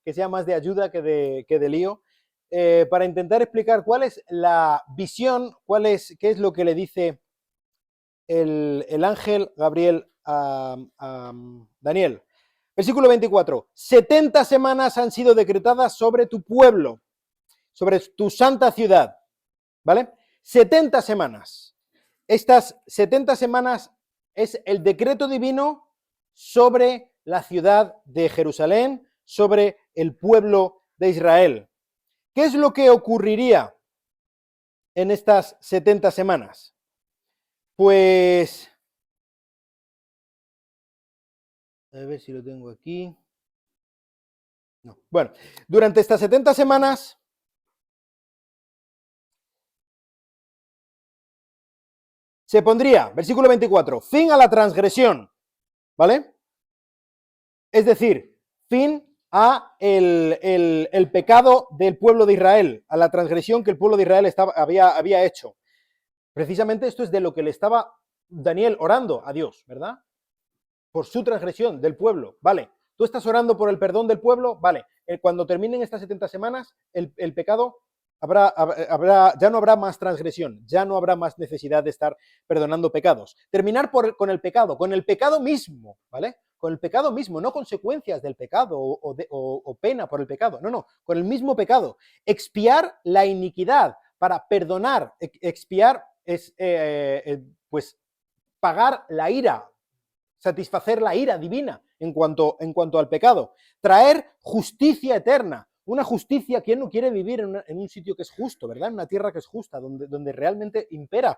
que sea más de ayuda que de lío, para intentar explicar cuál es la visión, qué es lo que le dice el ángel Gabriel a Daniel. Versículo 24. 70 semanas han sido decretadas sobre tu pueblo, sobre tu santa ciudad, ¿vale? 70 semanas. Estas 70 semanas es el decreto divino sobre la ciudad de Jerusalén, sobre el pueblo de Israel. ¿Qué es lo que ocurriría en estas 70 semanas? Pues, a ver si lo tengo aquí. No. Bueno, durante estas 70 semanas se pondría, versículo 24, fin a la transgresión, ¿vale? Es decir, fin a el pecado del pueblo de Israel, a la transgresión que el pueblo de Israel había hecho. Precisamente esto es de lo que le estaba Daniel orando a Dios, ¿verdad? Por su transgresión del pueblo, ¿vale? Tú estás orando por el perdón del pueblo, ¿vale? Cuando terminen estas 70 semanas, el pecado ya no habrá más transgresión, ya no habrá más necesidad de estar perdonando pecados. Terminar con el pecado mismo, ¿vale? Con el pecado mismo, no consecuencias del pecado o pena por el pecado, no, con el mismo pecado. Expiar la iniquidad para perdonar, expiar es pues pagar la ira, satisfacer la ira divina en cuanto al pecado, traer justicia eterna, una justicia. ¿Quién no quiere vivir en un sitio que es justo, ¿verdad? En una tierra que es justa, donde realmente impera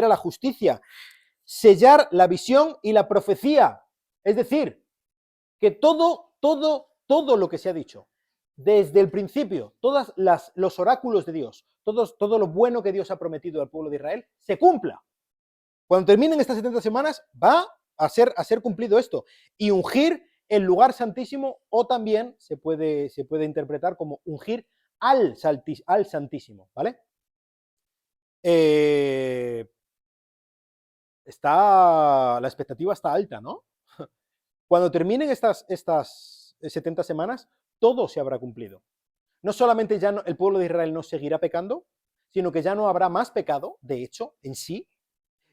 la justicia. Sellar la visión y la profecía, es decir, que todo lo que se ha dicho desde el principio, todos los oráculos de Dios, todo lo bueno que Dios ha prometido al pueblo de Israel, se cumpla. Cuando terminen estas 70 semanas, va a ser cumplido esto. Y ungir el lugar santísimo, o también se puede interpretar como ungir al Santísimo, ¿vale? La expectativa está alta, ¿no? Cuando terminen estas 70 semanas, todo se habrá cumplido. No solamente ya el pueblo de Israel no seguirá pecando, sino que ya no habrá más pecado, de hecho, en sí.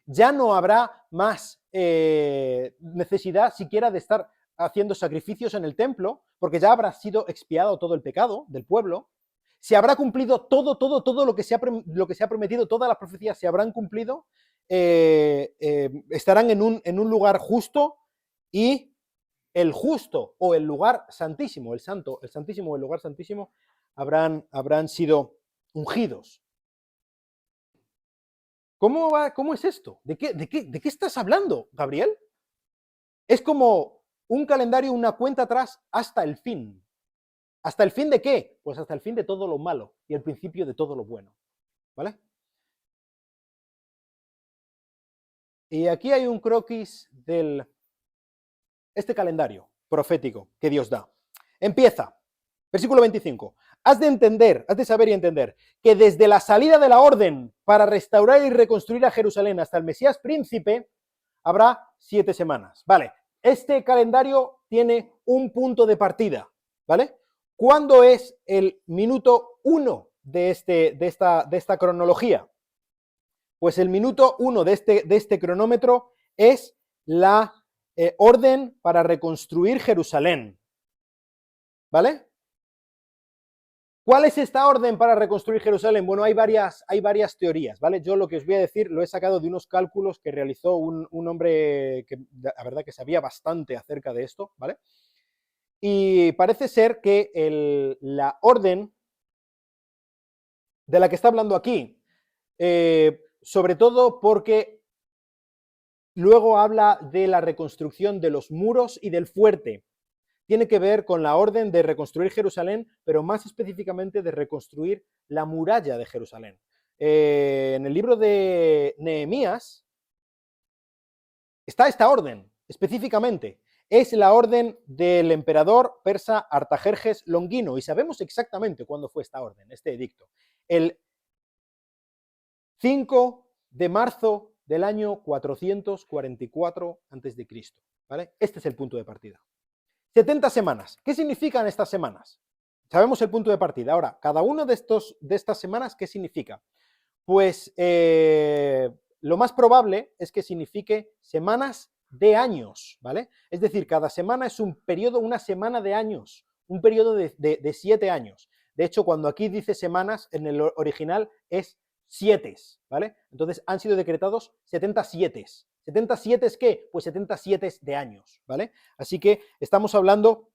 Ya no habrá más necesidad siquiera de estar haciendo sacrificios en el templo, porque ya habrá sido expiado todo el pecado del pueblo. Se habrá cumplido todo lo que se ha prometido, todas las profecías se habrán cumplido, estarán en un lugar justo, y el justo o el lugar santísimo, el santísimo o el lugar santísimo habrán sido ungidos. ¿Cómo es esto? ¿De qué estás hablando, Gabriel? Es como un calendario, una cuenta atrás hasta el fin. ¿Hasta el fin de qué? Pues hasta el fin de todo lo malo y el principio de todo lo bueno. ¿Vale? Y aquí hay un croquis de este calendario profético que Dios da. Empieza, versículo 25. Has de saber y entender que desde la salida de la orden para restaurar y reconstruir a Jerusalén hasta el Mesías príncipe habrá 7 semanas. Vale, este calendario tiene un punto de partida, ¿vale? ¿Cuándo es el minuto 1 de esta cronología? Pues el minuto 1 de este cronómetro es la orden para reconstruir Jerusalén, ¿vale? ¿Cuál es esta orden para reconstruir Jerusalén? Bueno, hay varias teorías, ¿vale? Yo lo que os voy a decir lo he sacado de unos cálculos que realizó un hombre que la verdad que sabía bastante acerca de esto, ¿vale? Y parece ser que la orden de la que está hablando aquí, sobre todo porque luego habla de la reconstrucción de los muros y del fuerte, tiene que ver con la orden de reconstruir Jerusalén, pero más específicamente de reconstruir la muralla de Jerusalén. En el libro de Nehemías está esta orden, específicamente. Es la orden del emperador persa Artajerjes Longino, y sabemos exactamente cuándo fue esta orden, este edicto. El 5 de marzo del año 444 a.C., ¿vale? Este es el punto de partida. 70 semanas. ¿Qué significan estas semanas? sabemos el punto de partida. Ahora, cada uno de estas semanas, ¿qué significa? Pues lo más probable es que signifique semanas de años, ¿vale? Es decir, cada semana es un periodo, una semana de años, un periodo de 7 años. De hecho, cuando aquí dice semanas, en el original es 7, ¿vale? Entonces han sido decretados 77. ¿77 es qué? Pues 77 de años, ¿vale? Así que estamos hablando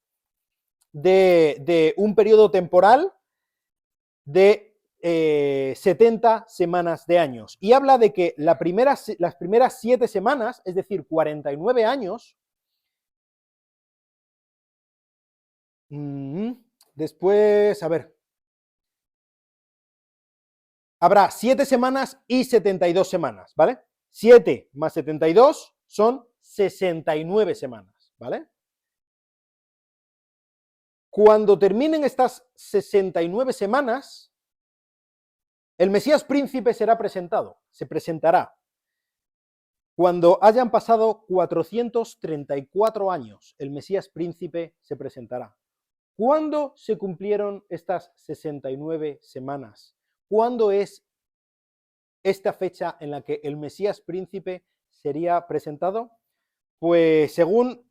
de un periodo temporal de 70 semanas de años. Y habla de que las primeras 7 semanas, es decir, 49 años, después, a ver, habrá 7 semanas y 72 semanas, ¿vale? 7 más 72 son 69 semanas, ¿vale? Cuando terminen estas 69 semanas, el Mesías príncipe será presentado, se presentará. Cuando hayan pasado 434 años, el Mesías príncipe se presentará. ¿Cuándo se cumplieron estas 69 semanas? ¿Cuándo es esta fecha en la que el Mesías príncipe sería presentado? Pues según,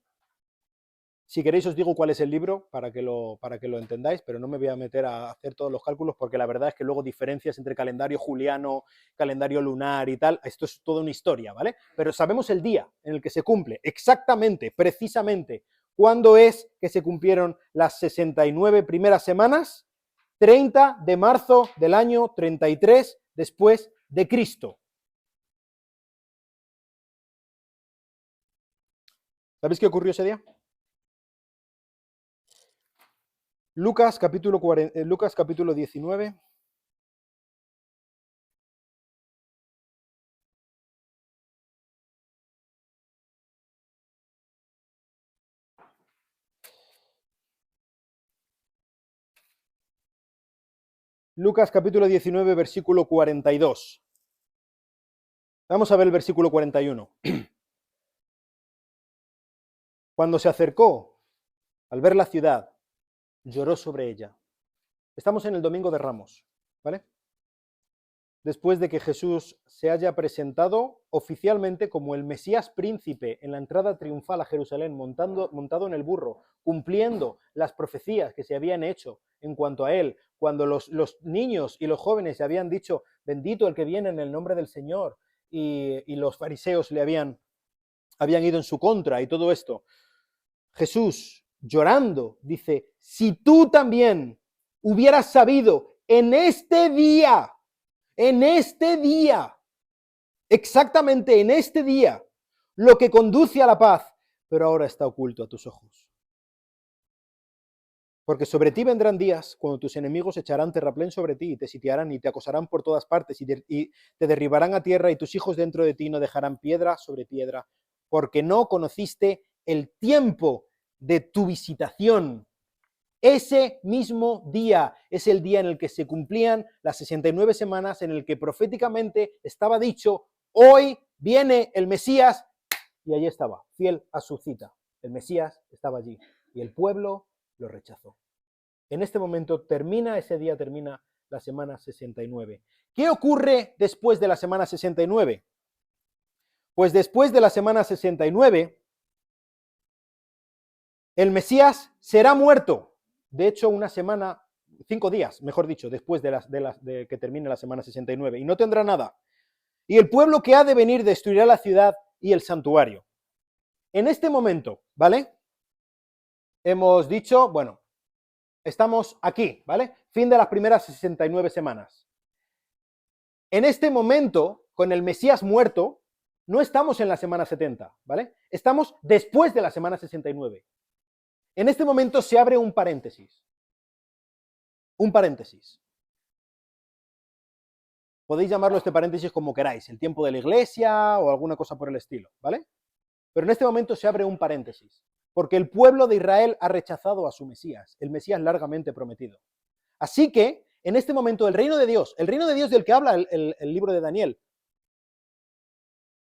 si queréis os digo cuál es el libro para que lo entendáis, pero no me voy a meter a hacer todos los cálculos porque la verdad es que luego diferencias entre calendario juliano, calendario lunar y tal, esto es toda una historia, ¿vale? Pero sabemos el día en el que se cumple, exactamente, precisamente, cuándo es que se cumplieron las 69 primeras semanas, 30 de marzo del año 33 después de Cristo. ¿Sabéis qué ocurrió ese día? Lucas capítulo 19. Lucas capítulo 19, versículo 42. Vamos a ver el versículo 41. Cuando se acercó, al ver la ciudad, lloró sobre ella. Estamos en el Domingo de Ramos, ¿vale? Después de que Jesús se haya presentado oficialmente como el Mesías príncipe en la entrada triunfal a Jerusalén, montado en el burro, cumpliendo las profecías que se habían hecho en cuanto a él, cuando los niños y los jóvenes se habían dicho, bendito el que viene en el nombre del Señor, y los fariseos le habían ido en su contra y todo esto. Jesús, llorando, dice, si tú también hubieras sabido en este día, exactamente en este día, lo que conduce a la paz, pero ahora está oculto a tus ojos. Porque sobre ti vendrán días cuando tus enemigos echarán terraplén sobre ti y te sitiarán y te acosarán por todas partes y te derribarán a tierra y tus hijos dentro de ti no dejarán piedra sobre piedra, porque no conociste el tiempo de tu visitación. Ese mismo día es el día en el que se cumplían las 69 semanas, en el que proféticamente estaba dicho, hoy viene el Mesías, y allí estaba, fiel a su cita. El Mesías estaba allí y el pueblo lo rechazó. En este momento termina la semana 69. ¿Qué ocurre después de la semana 69? Pues después de la semana 69, el Mesías será muerto. De hecho, 5 días, mejor dicho, después de que termine la semana 69, y no tendrá nada. Y el pueblo que ha de venir destruirá la ciudad y el santuario. En este momento, ¿vale? Hemos dicho, bueno, estamos aquí, ¿vale? Fin de las primeras 69 semanas. En este momento, con el Mesías muerto, no estamos en la semana 70, ¿vale? Estamos después de la semana 69. En este momento se abre un paréntesis. Un paréntesis. Podéis llamarlo este paréntesis como queráis, el tiempo de la iglesia o alguna cosa por el estilo, ¿vale? Pero en este momento se abre un paréntesis, porque el pueblo de Israel ha rechazado a su Mesías, el Mesías largamente prometido. Así que, en este momento, el reino de Dios del que habla el libro de Daniel,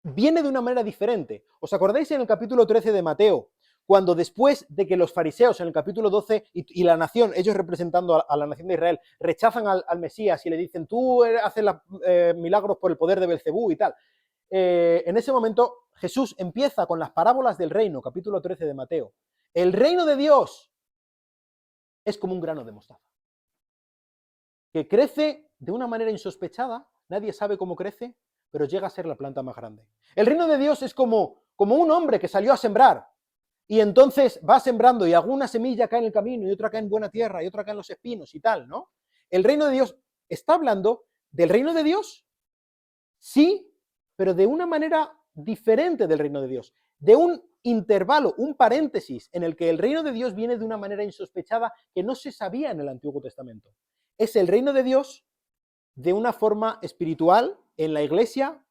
viene de una manera diferente. ¿Os acordáis en el capítulo 13 de Mateo, cuando después de que los fariseos en el capítulo 12 y la nación, ellos representando a la nación de Israel, rechazan al Mesías y le dicen, tú haces milagros por el poder de Belcebú y tal. En ese momento Jesús empieza con las parábolas del reino, capítulo 13 de Mateo. El reino de Dios es como un grano de mostaza, que crece de una manera insospechada, nadie sabe cómo crece, pero llega a ser la planta más grande. El reino de Dios es como un hombre que salió a sembrar, y entonces va sembrando y alguna semilla cae en el camino y otra cae en buena tierra y otra cae en los espinos y tal, ¿no? El reino de Dios está hablando del reino de Dios, sí, pero de una manera diferente del reino de Dios, de un intervalo, un paréntesis en el que el reino de Dios viene de una manera insospechada que no se sabía en el Antiguo Testamento. Es el reino de Dios de una forma espiritual en la iglesia.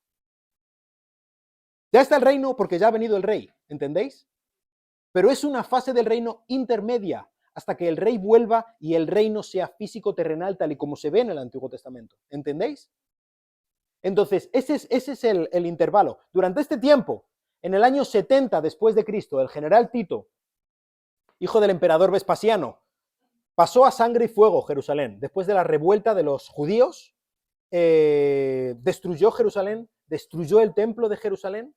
Ya está el reino porque ya ha venido el rey, ¿entendéis? Pero es una fase del reino intermedia hasta que el rey vuelva y el reino sea físico, terrenal, tal y como se ve en el Antiguo Testamento. ¿Entendéis? Entonces, ese es el intervalo. Durante este tiempo, en el año 70 después de Cristo, el general Tito, hijo del emperador Vespasiano, pasó a sangre y fuego Jerusalén. Después de la revuelta de los judíos, destruyó Jerusalén, destruyó el templo de Jerusalén.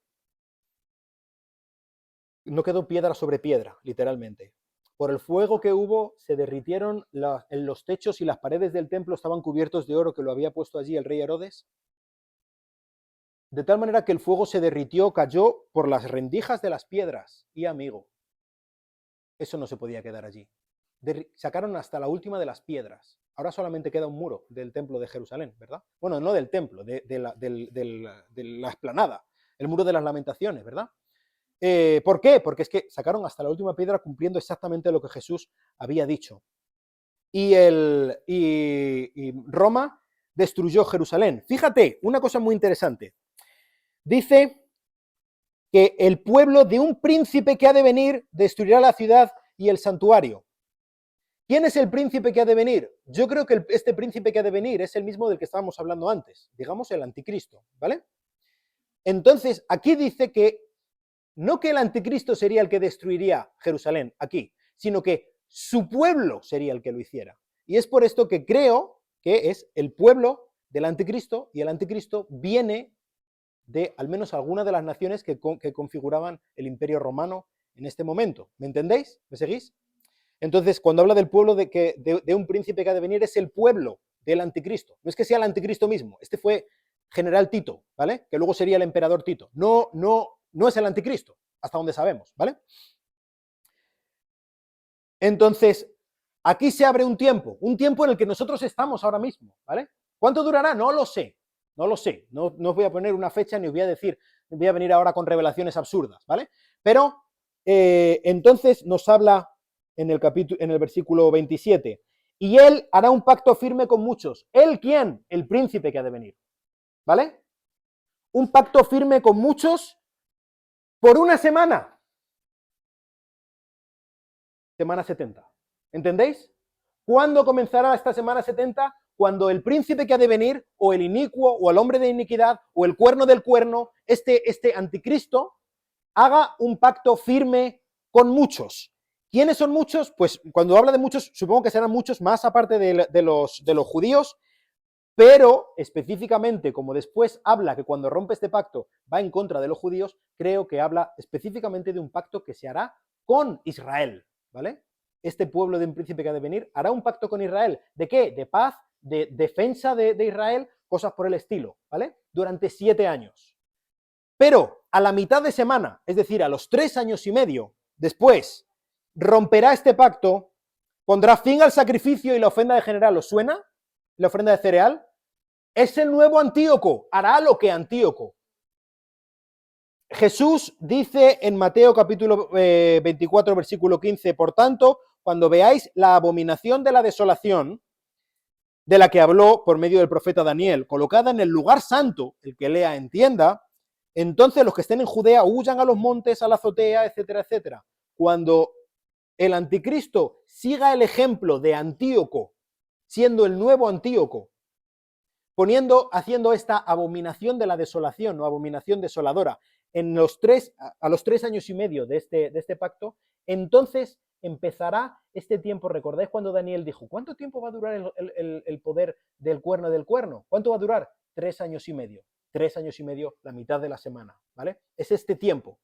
No quedó piedra sobre piedra, literalmente. Por el fuego que hubo, se derritieron los techos y las paredes del templo estaban cubiertos de oro que lo había puesto allí el rey Herodes. De tal manera que el fuego se derritió, cayó por las rendijas de las piedras. Y amigo, eso no se podía quedar allí. Sacaron hasta la última de las piedras. Ahora solamente queda un muro del templo de Jerusalén, ¿verdad? Bueno, no del templo, de la explanada, el muro de las lamentaciones, ¿verdad? ¿Por qué? Porque es que sacaron hasta la última piedra cumpliendo exactamente lo que Jesús había dicho. Y Roma destruyó Jerusalén. Fíjate, una cosa muy interesante. Dice que el pueblo de un príncipe que ha de venir destruirá la ciudad y el santuario. ¿Quién es el príncipe que ha de venir? Yo creo que este príncipe que ha de venir es el mismo del que estábamos hablando antes, digamos el anticristo, ¿vale? Entonces, aquí dice que no que el anticristo sería el que destruiría Jerusalén aquí, sino que su pueblo sería el que lo hiciera. Y es por esto que creo que es el pueblo del anticristo, y el anticristo viene de al menos alguna de las naciones que configuraban el imperio romano en este momento. ¿Me entendéis? ¿Me seguís? Entonces, cuando habla del pueblo de un príncipe que ha de venir, es el pueblo del anticristo. No es que sea el anticristo mismo. Este fue general Tito, ¿vale? Que luego sería el emperador Tito. No es el anticristo, hasta donde sabemos, ¿vale? Entonces, aquí se abre un tiempo en el que nosotros estamos ahora mismo, ¿vale? ¿Cuánto durará? No lo sé, no lo sé. No os voy a poner una fecha ni os voy a decir, voy a venir ahora con revelaciones absurdas, ¿vale? Pero, entonces nos habla en el versículo 27, y él hará un pacto firme con muchos. ¿Él quién? El príncipe que ha de venir, ¿vale? Un pacto firme con muchos por una semana. Semana 70. ¿Entendéis? ¿Cuándo comenzará esta semana 70? Cuando el príncipe que ha de venir, o el inicuo, o el hombre de iniquidad, o el cuerno del cuerno, este anticristo, haga un pacto firme con muchos. ¿Quiénes son muchos? Pues cuando habla de muchos, supongo que serán muchos más aparte de los judíos, pero específicamente, como después habla que cuando rompe este pacto va en contra de los judíos, creo que habla específicamente de un pacto que se hará con Israel, ¿vale? Este pueblo de un príncipe que ha de venir hará un pacto con Israel. ¿De qué? De paz, de defensa de Israel, cosas por el estilo, ¿vale? Durante 7 años. Pero a la mitad de semana, es decir, a los 3 años y medio después, romperá este pacto, pondrá fin al sacrificio y la ofrenda de general. ¿Os suena? La ofrenda de cereal. Es el nuevo Antíoco, hará lo que Antíoco. Jesús dice en Mateo capítulo 24, versículo 15, por tanto, cuando veáis la abominación de la desolación, de la que habló por medio del profeta Daniel, colocada en el lugar santo, el que lea entienda, entonces los que estén en Judea huyan a los montes, a la azotea, etcétera, etcétera. Cuando el anticristo siga el ejemplo de Antíoco, siendo el nuevo Antíoco, haciendo esta abominación de la desolación o abominación desoladora a los 3 años y medio de este pacto, entonces empezará este tiempo. ¿Recordáis cuando Daniel dijo, ¿cuánto tiempo va a durar el poder del cuerno del cuerno? ¿Cuánto va a durar? 3 años y medio. 3 años y medio, la mitad de la semana, ¿vale? Es este tiempo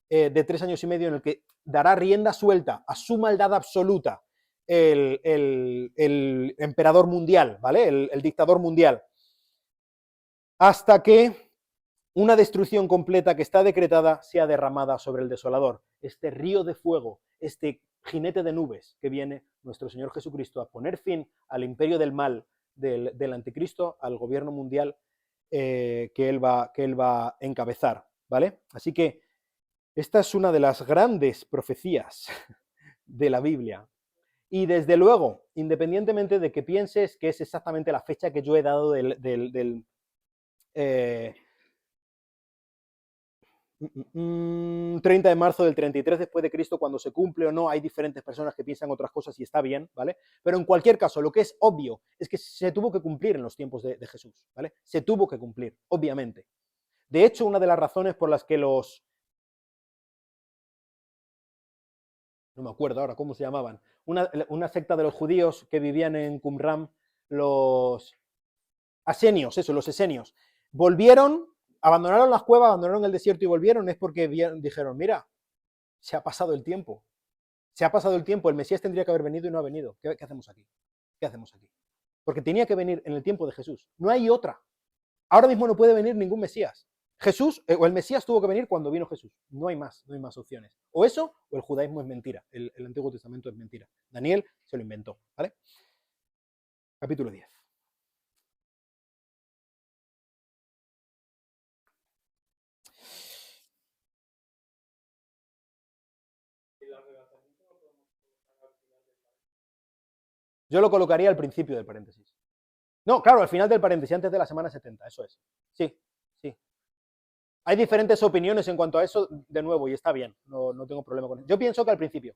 de 3 años y medio en el que dará rienda suelta a su maldad absoluta el emperador mundial, ¿vale? El dictador mundial, hasta que una destrucción completa que está decretada sea derramada sobre el desolador. Este río de fuego, este jinete de nubes que viene nuestro Señor Jesucristo a poner fin al imperio del mal del anticristo, al gobierno mundial que él va a encabezar, ¿vale? Así que esta es una de las grandes profecías de la Biblia. Y desde luego, independientemente de que pienses que es exactamente la fecha que yo he dado del 30 de marzo del 33 después de Cristo, cuando se cumple o no, hay diferentes personas que piensan otras cosas y está bien, ¿vale? Pero en cualquier caso, lo que es obvio es que se tuvo que cumplir en los tiempos de Jesús, ¿vale? Se tuvo que cumplir, obviamente. De hecho, una de las razones por las que no me acuerdo ahora cómo se llamaban, una secta de los judíos que vivían en Qumran, los asenios, los esenios, volvieron, abandonaron las cuevas, abandonaron el desierto y volvieron, es porque dijeron, mira, se ha pasado el tiempo, el Mesías tendría que haber venido y no ha venido, ¿qué hacemos aquí? ¿Qué hacemos aquí? Porque tenía que venir en el tiempo de Jesús, no hay otra. Ahora mismo no puede venir ningún Mesías. Jesús, o el Mesías tuvo que venir cuando vino Jesús. No hay más opciones. O eso, o el judaísmo es mentira. El Antiguo Testamento es mentira. Daniel se lo inventó, ¿vale? Capítulo 10. Yo lo colocaría al principio del paréntesis. No, claro, al final del paréntesis, antes de la semana 70, eso es. Sí, sí. Hay diferentes opiniones en cuanto a eso, de nuevo, y está bien, no tengo problema con eso. Yo pienso que al principio.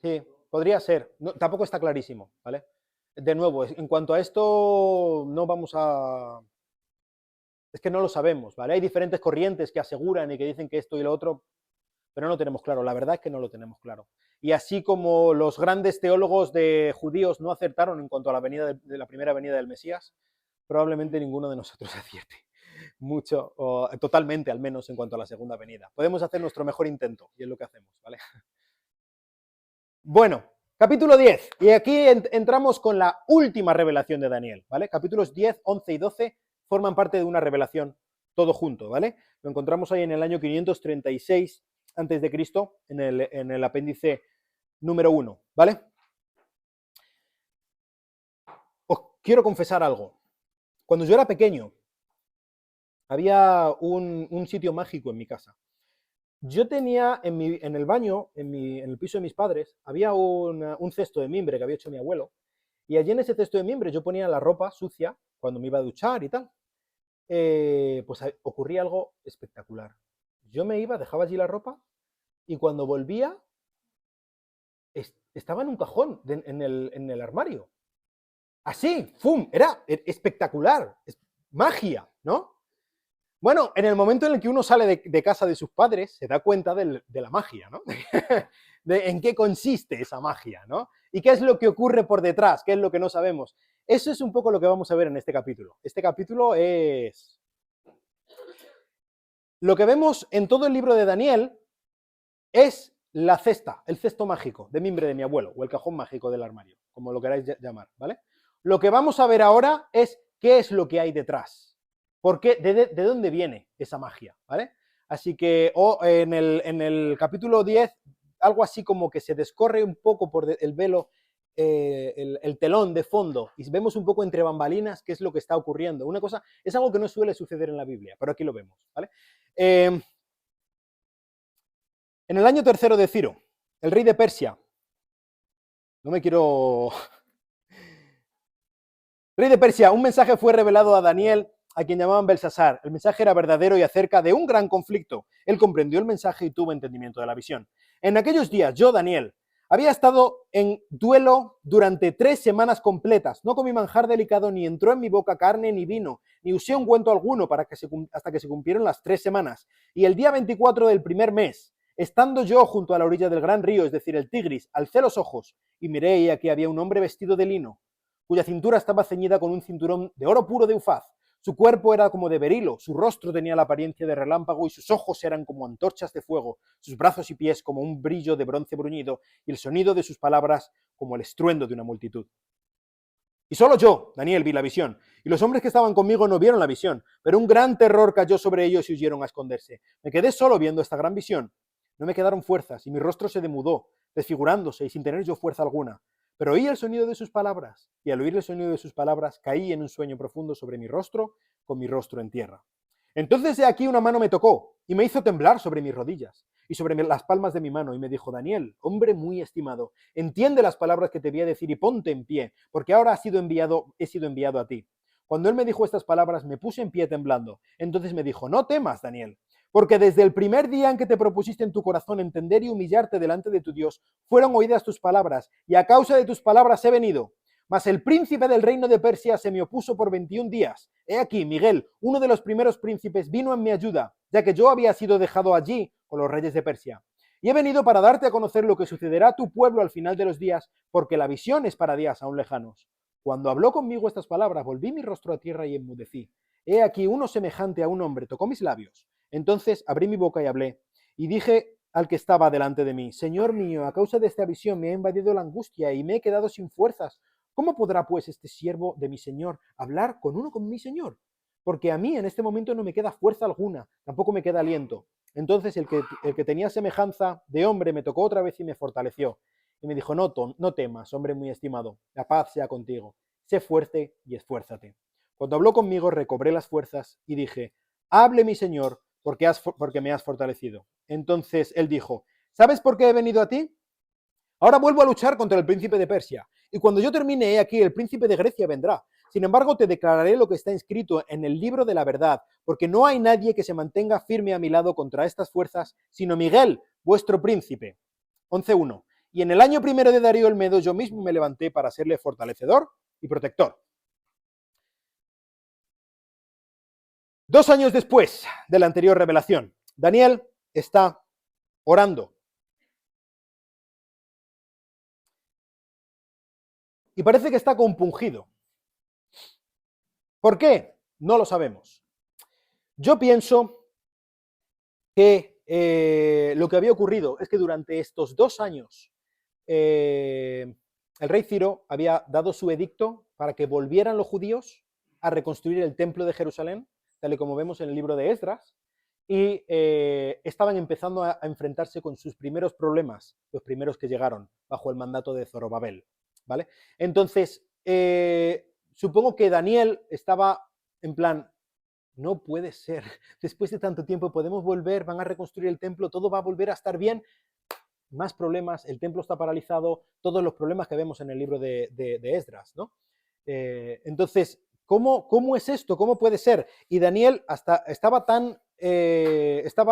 Sí, podría ser. No, tampoco está clarísimo, ¿vale? De nuevo, en cuanto a esto, no vamos a... Es que no lo sabemos, ¿vale? Hay diferentes corrientes que aseguran y que dicen que esto y lo otro, pero no lo tenemos claro. La verdad es que no lo tenemos claro. Y así como los grandes teólogos de judíos no acertaron en cuanto a la venida de la primera venida del Mesías, probablemente ninguno de nosotros acierte mucho, o totalmente al menos en cuanto a la segunda venida. Podemos hacer nuestro mejor intento, y es lo que hacemos, ¿vale? Bueno, capítulo 10, y aquí entramos con la última revelación de Daniel, ¿vale? Capítulos 10, 11 y 12 forman parte de una revelación todo junto, ¿vale? Lo encontramos ahí en el año 536 antes de Cristo, en el apéndice número 1, ¿vale? Os quiero confesar algo. Cuando yo era pequeño, había un sitio mágico en mi casa. Yo tenía en el baño, en el piso de mis padres, había un cesto de mimbre que había hecho mi abuelo, y allí en ese cesto de mimbre yo ponía la ropa sucia cuando me iba a duchar y tal. Pues ocurría algo espectacular. Yo me iba, dejaba allí la ropa, y cuando volvía, estaba en un cajón en el armario. Así, ¡fum! Era espectacular, magia, ¿no? Bueno, en el momento en el que uno sale de casa de sus padres, se da cuenta de la magia, ¿no? De en qué consiste esa magia, ¿no? Y qué es lo que ocurre por detrás, qué es lo que no sabemos. Eso es un poco lo que vamos a ver en este capítulo. Este capítulo es... Lo que vemos en todo el libro de Daniel es la cesta, el cesto mágico de mimbre de mi abuelo, o el cajón mágico del armario, como lo queráis llamar, ¿vale? Lo que vamos a ver ahora es qué es lo que hay detrás. ¿Por qué? ¿De dónde viene esa magia? ¿Vale? Así que en el capítulo 10, algo así como que se descorre un poco por el velo, el telón de fondo, y vemos un poco entre bambalinas qué es lo que está ocurriendo. Una cosa, es algo que no suele suceder en la Biblia, pero aquí lo vemos. ¿Vale? En el año tercero de Ciro, el rey de Persia, no me quiero... Rey de Persia, un mensaje fue revelado a Daniel, a quien llamaban Belsasar. El mensaje era verdadero y acerca de un gran conflicto. Él comprendió el mensaje y tuvo entendimiento de la visión. En aquellos días, yo, Daniel, Había estado en duelo durante 3 semanas completas. No comí manjar delicado, ni entró en mi boca carne ni vino, ni usé ungüento alguno hasta que se cumplieron las 3 semanas. Y el día 24 del primer mes, estando yo junto a la orilla del gran río, es decir, el Tigris, alcé los ojos y miré y aquí había un hombre vestido de lino, cuya cintura estaba ceñida con un cinturón de oro puro de Ufaz. Su cuerpo era como de berilo, su rostro tenía la apariencia de relámpago y sus ojos eran como antorchas de fuego, sus brazos y pies como un brillo de bronce bruñido y el sonido de sus palabras como el estruendo de una multitud. Y solo yo, Daniel, vi la visión, y los hombres que estaban conmigo no vieron la visión, pero un gran terror cayó sobre ellos y huyeron a esconderse. Me quedé solo viendo esta gran visión. No me quedaron fuerzas y mi rostro se demudó, desfigurándose y sin tener yo fuerza alguna. Pero oí el sonido de sus palabras, y al oír el sonido de sus palabras caí en un sueño profundo sobre mi rostro, con mi rostro en tierra. Entonces de aquí una mano me tocó y me hizo temblar sobre mis rodillas y sobre las palmas de mi mano y me dijo: Daniel, hombre muy estimado, entiende las palabras que te voy a decir y ponte en pie, porque ahora he sido enviado a ti. Cuando él me dijo estas palabras me puse en pie temblando. Entonces me dijo: no temas, Daniel, porque desde el primer día en que te propusiste en tu corazón entender y humillarte delante de tu Dios, fueron oídas tus palabras, y a causa de tus palabras he venido. Mas el príncipe del reino de Persia se me opuso por 21 días. He aquí, Miguel, uno de los primeros príncipes, vino en mi ayuda, ya que yo había sido dejado allí con los reyes de Persia. Y he venido para darte a conocer lo que sucederá a tu pueblo al final de los días, porque la visión es para días aún lejanos. Cuando habló conmigo estas palabras, volví mi rostro a tierra y enmudecí. He aquí uno semejante a un hombre tocó mis labios. Entonces abrí mi boca y hablé, y dije al que estaba delante de mí: Señor mío, a causa de esta visión me ha invadido la angustia y me he quedado sin fuerzas. ¿Cómo podrá pues este siervo de mi Señor hablar con uno como mi Señor? Porque a mí en este momento no me queda fuerza alguna, tampoco me queda aliento. Entonces el que tenía semejanza de hombre me tocó otra vez y me fortaleció. Y me dijo: no temas, hombre muy estimado, la paz sea contigo. Sé fuerte y esfuérzate. Cuando habló conmigo recobré las fuerzas y dije: hable mi Señor, porque me has fortalecido. Entonces él dijo: ¿sabes por qué he venido a ti? Ahora vuelvo a luchar contra el príncipe de Persia, y cuando yo termine, he aquí, el príncipe de Grecia vendrá. Sin embargo, te declararé lo que está escrito en el libro de la verdad, porque no hay nadie que se mantenga firme a mi lado contra estas fuerzas, sino Miguel, vuestro príncipe. 11.1. Y en el año primero de Darío el Medo, yo mismo me levanté para serle fortalecedor y protector. 2 años después de la anterior revelación, Daniel está orando. Y parece que está compungido. ¿Por qué? No lo sabemos. Yo pienso que lo que había ocurrido es que durante estos 2 años el rey Ciro había dado su edicto para que volvieran los judíos a reconstruir el templo de Jerusalén, tal y como vemos en el libro de Esdras, y estaban empezando a enfrentarse con sus primeros problemas, los primeros que llegaron bajo el mandato de Zorobabel, ¿vale? Entonces, supongo que Daniel estaba en plan: no puede ser, después de tanto tiempo podemos volver, van a reconstruir el templo, todo va a volver a estar bien. Más problemas, el templo está paralizado, todos los problemas que vemos en el libro de Esdras, ¿no? Entonces, ¿cómo es esto? ¿Cómo puede ser? Y Daniel estaba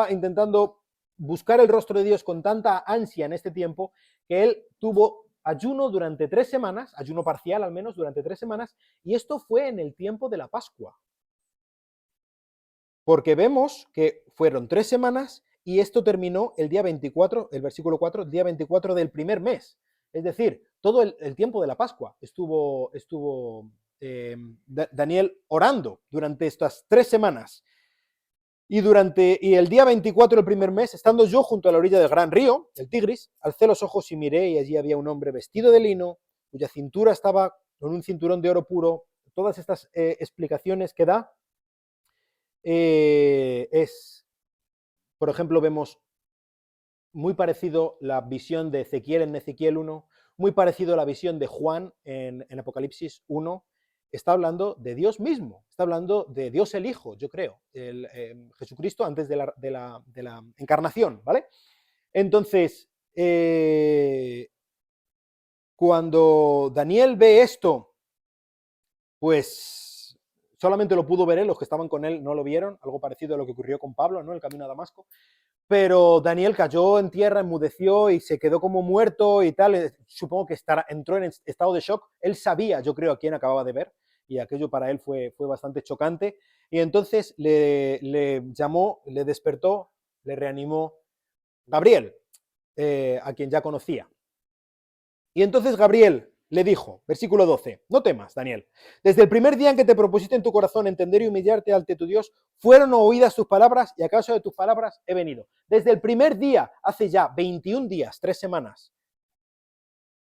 intentando buscar el rostro de Dios con tanta ansia en este tiempo, que él tuvo ayuno durante 3 semanas, ayuno parcial al menos durante 3 semanas, y esto fue en el tiempo de la Pascua. Porque vemos que fueron 3 semanas y esto terminó el día 24, el versículo 4, el día 24 del primer mes. Es decir, todo el tiempo de la Pascua estuvo Daniel orando durante estas 3 semanas. Y el día 24 del primer mes, estando yo junto a la orilla del gran río, el Tigris, alcé los ojos y miré, y allí había un hombre vestido de lino, cuya cintura estaba con un cinturón de oro puro. Todas estas explicaciones que da por ejemplo, vemos muy parecido la visión de Ezequiel en Ezequiel 1, muy parecido a la visión de Juan en Apocalipsis 1. Está hablando de Dios mismo, está hablando de Dios el Hijo, yo creo, Jesucristo antes de la encarnación, ¿vale? Entonces, cuando Daniel ve esto, pues solamente lo pudo ver él, los que estaban con él no lo vieron, algo parecido a lo que ocurrió con Pablo, ¿no? El camino a Damasco. pero Daniel cayó en tierra, enmudeció y se quedó como muerto y tal. Supongo que entró en estado de shock. Él sabía, yo creo, a quién acababa de ver, y aquello para él fue bastante chocante. Y entonces le llamó, le despertó, le reanimó Gabriel, a quien ya conocía. Y entonces Gabriel le dijo, versículo 12, no temas, Daniel, desde el primer día en que te propusiste en tu corazón entender y humillarte ante tu Dios, fueron oídas tus palabras y a causa de tus palabras he venido. Desde el primer día, hace ya 21 días, 3 semanas,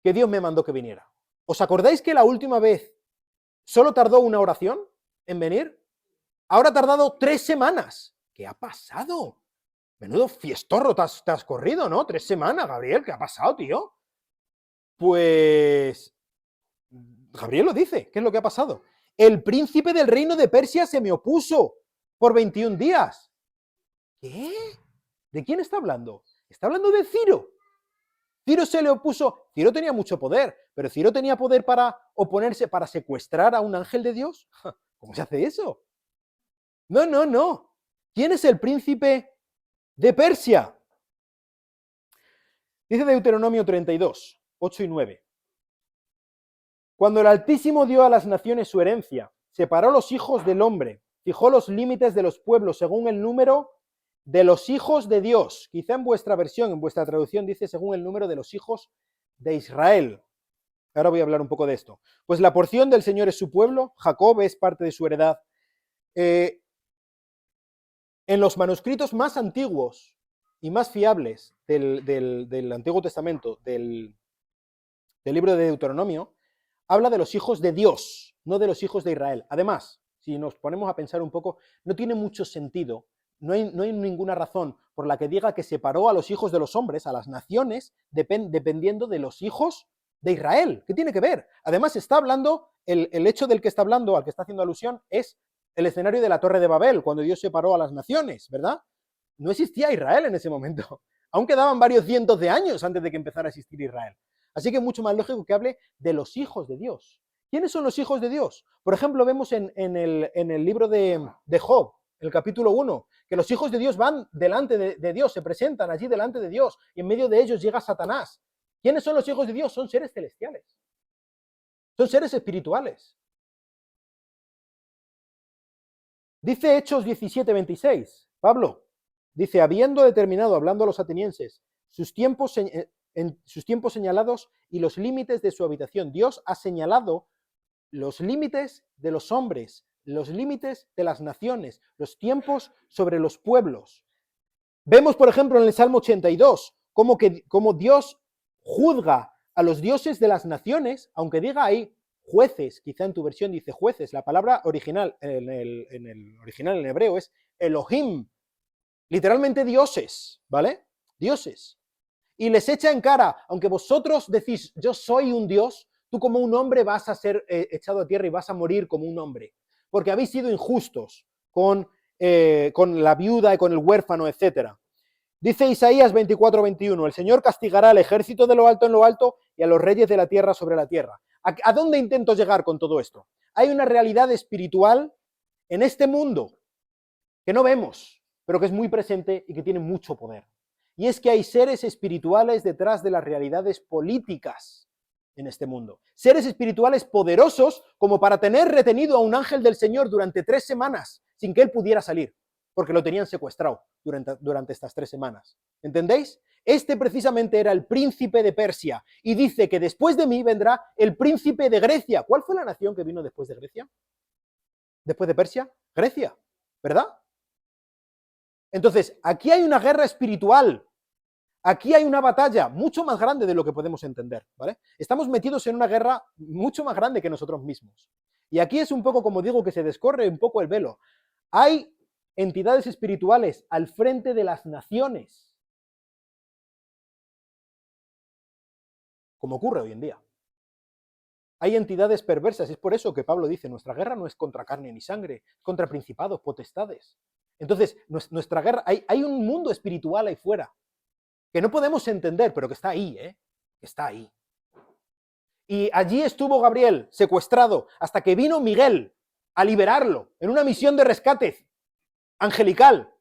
que Dios me mandó que viniera. ¿Os acordáis que la última vez solo tardó una oración en venir? Ahora ha tardado 3 semanas. ¿Qué ha pasado? Menudo fiestorro te has corrido, ¿no? 3 semanas, Gabriel, ¿qué ha pasado, tío? Pues Gabriel lo dice, ¿qué es lo que ha pasado? El príncipe del reino de Persia se me opuso por 21 días. ¿Qué? ¿De quién está hablando? Está hablando de Ciro. Ciro se le opuso. Ciro tenía mucho poder, pero Ciro tenía poder para oponerse, para secuestrar a un ángel de Dios. ¿Cómo se hace eso? No, no, no. ¿Quién es el príncipe de Persia? Dice Deuteronomio 32, 8 y 9. Cuando el Altísimo dio a las naciones su herencia, separó los hijos del hombre, fijó los límites de los pueblos según el número de los hijos de Dios. Quizá en vuestra versión, en vuestra traducción dice según el número de los hijos de Israel. Ahora voy a hablar un poco de esto. Pues la porción del Señor es su pueblo, Jacob es parte de su heredad. En los manuscritos más antiguos y más fiables del Antiguo Testamento, del libro de Deuteronomio, habla de los hijos de Dios, no de los hijos de Israel. Además, si nos ponemos a pensar un poco, no tiene mucho sentido, no hay ninguna razón por la que diga que separó a los hijos de los hombres, a las naciones, dependiendo de los hijos de Israel. ¿Qué tiene que ver? Además, está hablando, el hecho del que está hablando, al que está haciendo alusión, es el escenario de la Torre de Babel, cuando Dios separó a las naciones, ¿verdad? No existía Israel en ese momento. Aún quedaban varios cientos de años antes de que empezara a existir Israel. Así que es mucho más lógico que hable de los hijos de Dios. ¿Quiénes son los hijos de Dios? Por ejemplo, vemos en el libro de Job, en el capítulo 1, que los hijos de Dios van delante de Dios, se presentan allí delante de Dios, y en medio de ellos llega Satanás. ¿Quiénes son los hijos de Dios? Son seres celestiales. Son seres espirituales. Dice Hechos 17:26, Pablo, dice, habiendo determinado, hablando a los atenienses, en sus tiempos señalados y los límites de su habitación. Dios ha señalado los límites de los hombres, los límites de las naciones, los tiempos sobre los pueblos. Vemos, por ejemplo, en el Salmo 82, cómo Dios juzga a los dioses de las naciones, aunque diga ahí jueces, quizá en tu versión dice jueces, la palabra original, en el original en hebreo es Elohim, literalmente dioses, ¿vale? Dioses. Y les echa en cara, aunque vosotros decís, yo soy un Dios, tú como un hombre vas a ser echado a tierra y vas a morir como un hombre, porque habéis sido injustos con la viuda y con el huérfano, etc. Dice Isaías 24:21, el Señor castigará al ejército de lo alto en lo alto y a los reyes de la tierra sobre la tierra. ¿A dónde intento llegar con todo esto? Hay una realidad espiritual en este mundo que no vemos, pero que es muy presente y que tiene mucho poder. Y es que hay seres espirituales detrás de las realidades políticas en este mundo. Seres espirituales poderosos como para tener retenido a un ángel del Señor durante 3 semanas sin que él pudiera salir, porque lo tenían secuestrado durante estas 3 semanas. ¿Entendéis? Este precisamente era el príncipe de Persia y dice que después de mí vendrá el príncipe de Grecia. ¿Cuál fue la nación que vino después de Grecia? Después de Persia, Grecia, ¿verdad? Entonces, aquí hay una guerra espiritual, aquí hay una batalla mucho más grande de lo que podemos entender, ¿vale? Estamos metidos en una guerra mucho más grande que nosotros mismos. Y aquí es un poco, como digo, que se descorre un poco el velo. Hay entidades espirituales al frente de las naciones, como ocurre hoy en día. Hay entidades perversas, es por eso que Pablo dice, nuestra guerra no es contra carne ni sangre, es contra principados, potestades. Entonces, nuestra guerra, hay un mundo espiritual ahí fuera, que no podemos entender, pero que está ahí, que está ahí. Y allí estuvo Gabriel, secuestrado, hasta que vino Miguel a liberarlo, en una misión de rescate angelical.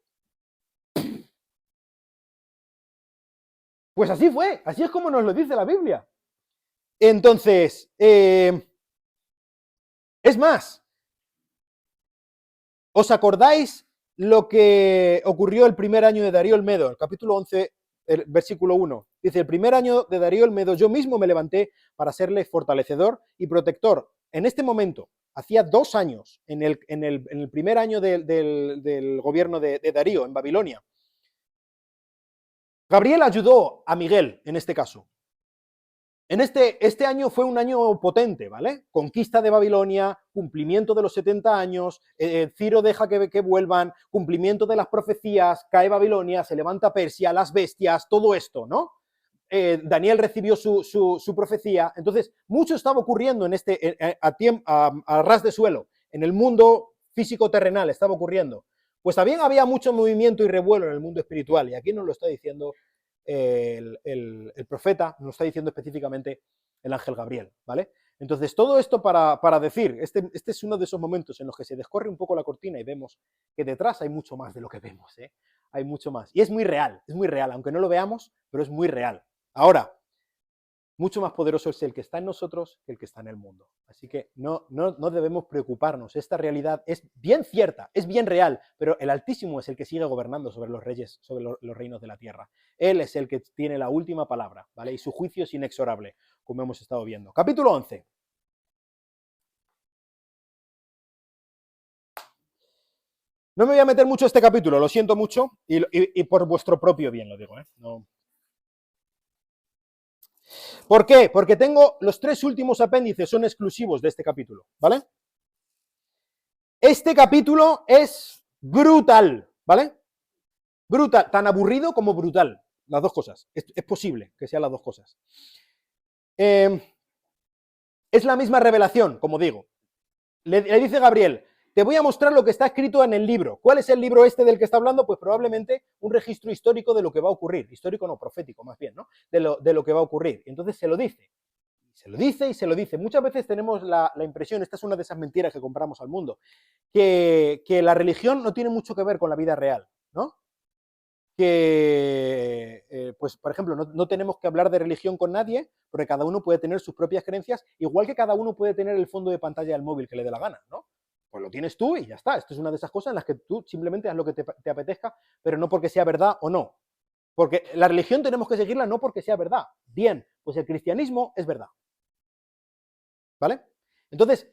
Pues así fue, así es como nos lo dice la Biblia. Entonces, es más, ¿os acordáis lo que ocurrió el primer año de Darío el Medo? El capítulo 11, el versículo 1. Dice, el primer año de Darío el Medo yo mismo me levanté para serle fortalecedor y protector. En este momento, hacía 2 años, en el primer año del gobierno de Darío, en Babilonia, Gabriel ayudó a Miguel en este caso. Este año fue un año potente, ¿vale? Conquista de Babilonia, cumplimiento de los 70 años, Ciro deja que vuelvan, cumplimiento de las profecías, cae Babilonia, se levanta Persia, las bestias, todo esto, ¿no? Daniel recibió su profecía, entonces mucho estaba ocurriendo en a ras de suelo, en el mundo físico terrenal estaba ocurriendo. Pues también había mucho movimiento y revuelo en el mundo espiritual, y aquí nos lo está diciendo el profeta, nos está diciendo específicamente el ángel Gabriel, ¿vale? Entonces, todo esto para decir, este es uno de esos momentos en los que se descorre un poco la cortina y vemos que detrás hay mucho más de lo que vemos, ¿eh? Hay mucho más. Y es muy real, aunque no lo veamos, pero es muy real. Ahora, mucho más poderoso es el que está en nosotros que el que está en el mundo. Así que no debemos preocuparnos. Esta realidad es bien cierta, es bien real, pero el Altísimo es el que sigue gobernando sobre los reyes, sobre los reinos de la tierra. Él es el que tiene la última palabra, ¿vale? Y su juicio es inexorable, como hemos estado viendo. Capítulo 11. No me voy a meter mucho a este capítulo, lo siento mucho, y por vuestro propio bien lo digo, ¿eh? No. ¿Por qué? Porque tengo los 3 últimos apéndices, son exclusivos de este capítulo, ¿vale? Este capítulo es brutal, ¿vale? Brutal, tan aburrido como brutal, las dos cosas. Es posible que sean las dos cosas. Es la misma revelación, como digo. Le dice Gabriel, te voy a mostrar lo que está escrito en el libro. ¿Cuál es el libro este del que está hablando? Pues probablemente un registro histórico de lo que va a ocurrir. Histórico no, profético más bien, ¿no? De lo que va a ocurrir. Y entonces se lo dice. Se lo dice y se lo dice. Muchas veces tenemos la impresión, esta es una de esas mentiras que compramos al mundo, que la religión no tiene mucho que ver con la vida real, ¿no? Que, pues, por ejemplo, no tenemos que hablar de religión con nadie, porque cada uno puede tener sus propias creencias, igual que cada uno puede tener el fondo de pantalla del móvil que le dé la gana, ¿no? Pues lo tienes tú y ya está. Esto es una de esas cosas en las que tú simplemente haz lo que te apetezca, pero no porque sea verdad o no. Porque la religión tenemos que seguirla no porque sea verdad. Bien, pues el cristianismo es verdad. ¿Vale? Entonces,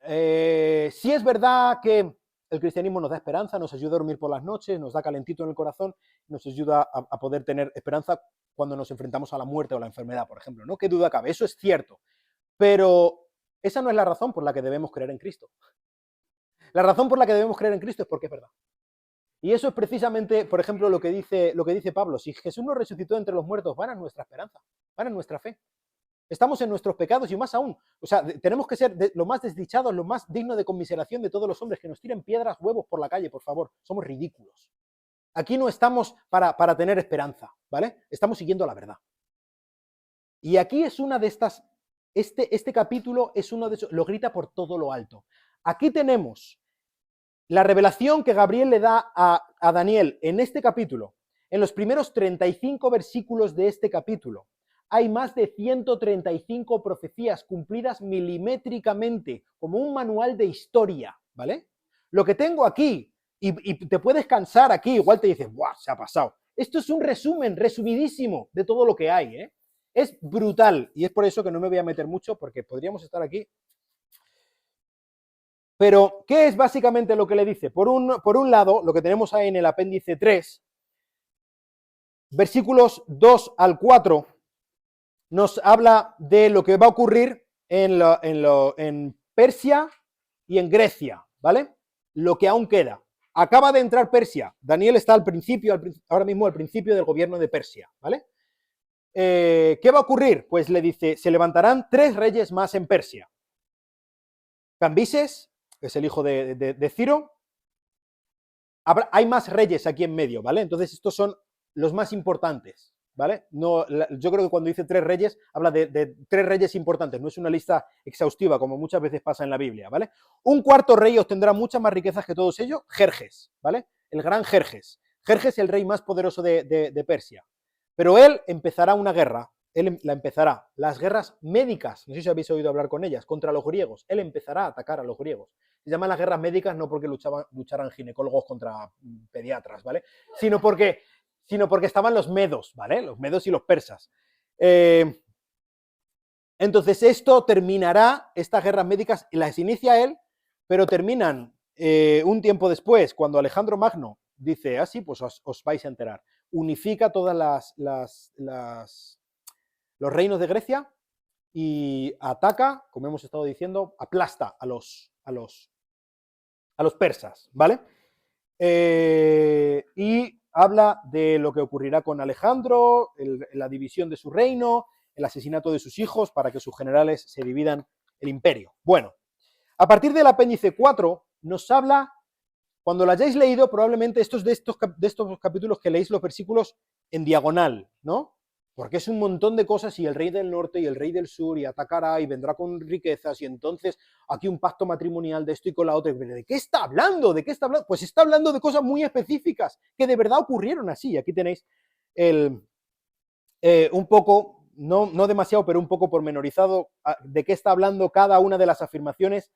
sí es verdad que el cristianismo nos da esperanza, nos ayuda a dormir por las noches, nos da calentito en el corazón, nos ayuda a poder tener esperanza cuando nos enfrentamos a la muerte o la enfermedad, por ejemplo, ¿no? ¿Qué duda cabe? Eso es cierto. Pero esa no es la razón por la que debemos creer en Cristo. La razón por la que debemos creer en Cristo es porque es verdad. Y eso es precisamente, por ejemplo, lo que dice Pablo. Si Jesús nos resucitó entre los muertos, van a nuestra esperanza, van a nuestra fe. Estamos en nuestros pecados y más aún. O sea, tenemos que ser lo más desdichados, lo más digno de conmiseración de todos los hombres, que nos tiren piedras, huevos por la calle, por favor. Somos ridículos. Aquí no estamos para tener esperanza, ¿vale? Estamos siguiendo la verdad. Y aquí es una de estas, este capítulo es uno de esos, lo grita por todo lo alto. Aquí tenemos la revelación que Gabriel le da a Daniel en este capítulo. En los primeros 35 versículos de este capítulo hay más de 135 profecías cumplidas milimétricamente, como un manual de historia, ¿vale? Lo que tengo aquí, y te puedes cansar aquí, igual te dices, ¡buah, se ha pasado! Esto es un resumen, resumidísimo de todo lo que hay, ¿eh? Es brutal, y es por eso que no me voy a meter mucho, porque podríamos estar aquí. Pero, ¿qué es básicamente lo que le dice? Por un lado, lo que tenemos ahí en el apéndice 3, versículos 2 al 4, nos habla de lo que va a ocurrir en Persia y en Grecia, ¿vale? Lo que aún queda. Acaba de entrar Persia. Daniel está ahora mismo al principio del gobierno de Persia, ¿vale? ¿Qué va a ocurrir? Pues le dice, se levantarán 3 reyes más en Persia. Cambises, que es el hijo de Ciro. Hay más reyes aquí en medio, ¿vale? Entonces estos son los más importantes, ¿vale? No, yo creo que cuando dice 3 reyes, habla de 3 reyes importantes, no es una lista exhaustiva como muchas veces pasa en la Biblia, ¿vale? Un cuarto rey obtendrá muchas más riquezas que todos ellos, Jerjes, ¿vale? El gran Jerjes. Jerjes es el rey más poderoso de Persia. Pero él empezará una guerra, él la empezará. Las guerras médicas, no sé si habéis oído hablar con ellas, contra los griegos. Él empezará a atacar a los griegos. Se llaman las guerras médicas no porque lucharan ginecólogos contra pediatras, ¿vale? Sino porque estaban los medos, ¿vale? Los medos y los persas. Entonces esto terminará, estas guerras médicas las inicia él, pero terminan un tiempo después, cuando Alejandro Magno dice, sí, pues os vais a enterar. Unifica todas los reinos de Grecia y ataca, como hemos estado diciendo, aplasta a los persas, ¿vale? Y habla de lo que ocurrirá con Alejandro, la división de su reino, el asesinato de sus hijos para que sus generales se dividan el imperio. Bueno, a partir del apéndice 4 nos habla, cuando lo hayáis leído, probablemente estos capítulos que leéis los versículos en diagonal, ¿no? Porque es un montón de cosas y el rey del norte y el rey del sur y atacará y vendrá con riquezas y entonces aquí un pacto matrimonial de esto y con la otra. ¿De qué está hablando? ¿De qué está hablando? Pues está hablando de cosas muy específicas que de verdad ocurrieron así. Aquí tenéis un poco, no demasiado, pero un poco pormenorizado de qué está hablando cada una de las afirmaciones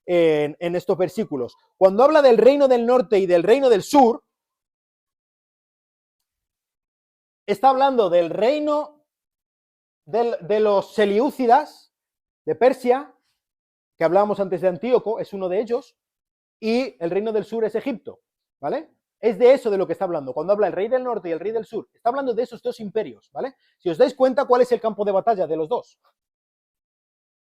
en estos versículos. Cuando habla del reino del norte y del reino del sur, está hablando del reino de los selyúcidas de Persia, que hablábamos antes de Antíoco, es uno de ellos, y el reino del sur es Egipto, ¿vale? Es de eso de lo que está hablando. Cuando habla el rey del norte y el rey del sur, está hablando de esos dos imperios, ¿vale? Si os dais cuenta, ¿cuál es el campo de batalla de los dos?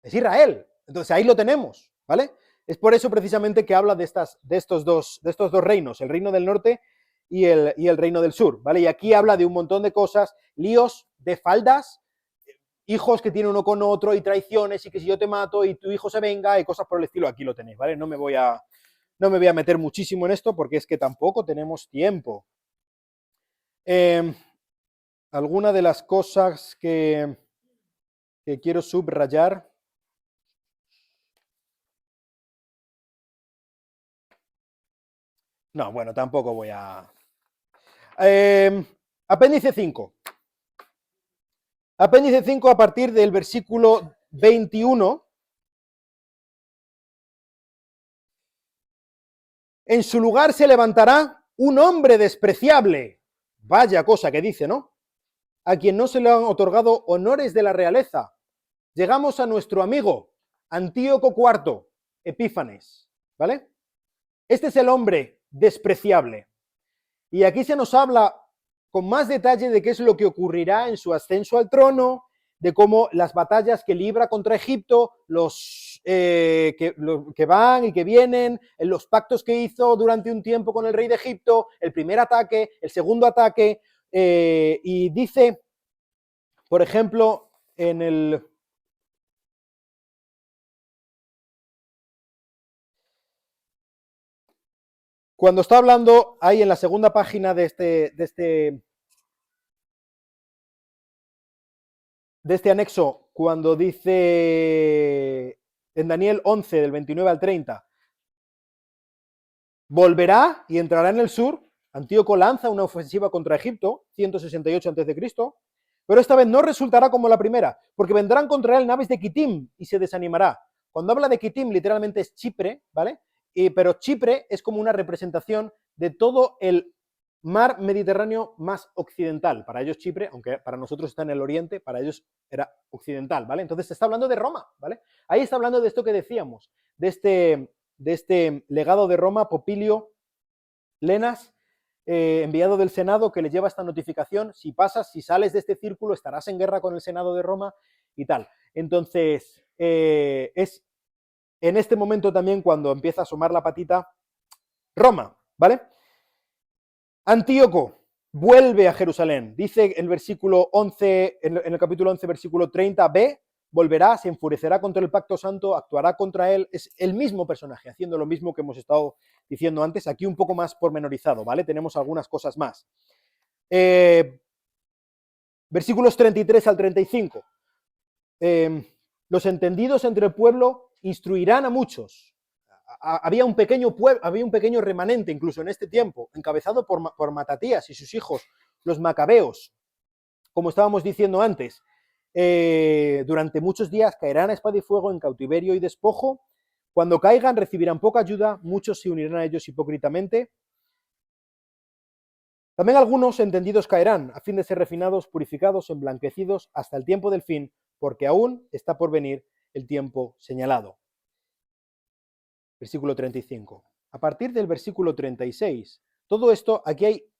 Es Israel. Entonces ahí lo tenemos, ¿vale? Es por eso precisamente que habla de estos dos reinos, el reino del norte y el reino del sur, ¿vale? Y aquí habla de un montón de cosas, líos de faldas, hijos que tienen uno con otro y traiciones y que si yo te mato y tu hijo se venga y cosas por el estilo, aquí lo tenéis, ¿vale? No me voy a meter muchísimo en esto porque es que tampoco tenemos tiempo. Alguna de las cosas que quiero subrayar. No, bueno, tampoco voy a... apéndice 5. Apéndice 5 a partir del versículo 21. En su lugar se levantará un hombre despreciable. Vaya cosa que dice, ¿no? A quien no se le han otorgado honores de la realeza. Llegamos a nuestro amigo Antíoco IV, Epífanes, ¿vale? Este es el hombre despreciable. Y aquí se nos habla con más detalle de qué es lo que ocurrirá en su ascenso al trono, de cómo las batallas que libra contra Egipto, los que van y que vienen, los pactos que hizo durante un tiempo con el rey de Egipto, el primer ataque, el segundo ataque, y dice, por ejemplo, en el... Cuando está hablando ahí en la segunda página de este anexo, cuando dice en Daniel 11, del 29 al 30, volverá y entrará en el sur. Antíoco lanza una ofensiva contra Egipto, 168 a.C., pero esta vez no resultará como la primera, porque vendrán contra él naves de Kitim y se desanimará. Cuando habla de Kitim, literalmente es Chipre, ¿vale? Pero Chipre es como una representación de todo el mar Mediterráneo más occidental. Para ellos Chipre, aunque para nosotros está en el oriente, para ellos era occidental, ¿vale? Entonces se está hablando de Roma, ¿vale? Ahí está hablando de esto que decíamos, de este legado de Roma, Popilio Lenas, enviado del Senado, que le lleva esta notificación: si pasas, si sales de este círculo, estarás en guerra con el Senado de Roma y tal. Entonces, es en este momento también cuando empieza a asomar la patita Roma, ¿vale? Antíoco vuelve a Jerusalén. Dice el versículo 11, en el capítulo 11, versículo 30b, volverá, se enfurecerá contra el pacto santo, actuará contra él. Es el mismo personaje, haciendo lo mismo que hemos estado diciendo antes, aquí un poco más pormenorizado, ¿vale? Tenemos algunas cosas más. Versículos 33 al 35. Los entendidos entre el pueblo instruirán a muchos. Había un pequeño remanente incluso en este tiempo, encabezado por Matatías y sus hijos, los macabeos, como estábamos diciendo antes, durante muchos días caerán a espada y fuego en cautiverio y despojo. Cuando caigan recibirán poca ayuda, muchos se unirán a ellos hipócritamente. También algunos entendidos caerán, a fin de ser refinados, purificados, emblanquecidos hasta el tiempo del fin, porque aún está por venir el tiempo señalado. Versículo 35. A partir del versículo 36, todo esto, aquí hay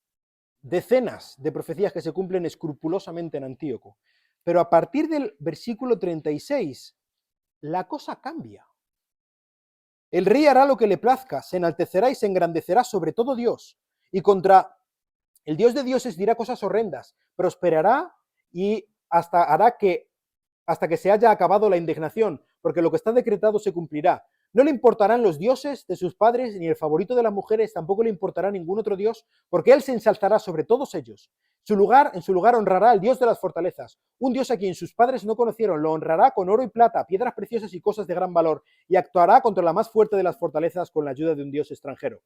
decenas de profecías que se cumplen escrupulosamente en Antíoco, pero a partir del versículo 36, la cosa cambia. El rey hará lo que le plazca, se enaltecerá y se engrandecerá sobre todo Dios, y contra el Dios de dioses dirá cosas horrendas, prosperará y hasta que se haya acabado la indignación, porque lo que está decretado se cumplirá. No le importarán los dioses de sus padres, ni el favorito de las mujeres, tampoco le importará ningún otro dios, porque él se ensalzará sobre todos ellos. En su lugar honrará al Dios de las fortalezas, un Dios a quien sus padres no conocieron, lo honrará con oro y plata, piedras preciosas y cosas de gran valor, y actuará contra la más fuerte de las fortalezas con la ayuda de un Dios extranjero.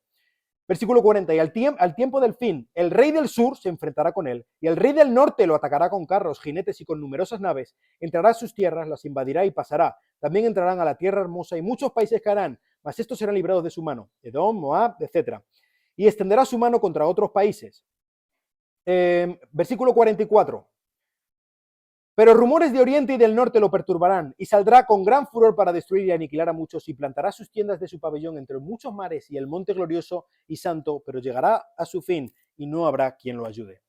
Versículo 40, y al tiempo del fin, el rey del sur se enfrentará con él, y el rey del norte lo atacará con carros, jinetes y con numerosas naves, entrará a sus tierras, las invadirá y pasará. También entrarán a la tierra hermosa y muchos países caerán, mas estos serán librados de su mano, Edom, Moab, etc. Y extenderá su mano contra otros países. Versículo 44. Pero rumores de oriente y del norte lo perturbarán, y saldrá con gran furor para destruir y aniquilar a muchos, y plantará sus tiendas de su pabellón entre muchos mares y el monte glorioso y santo, pero llegará a su fin, y no habrá quien lo ayude.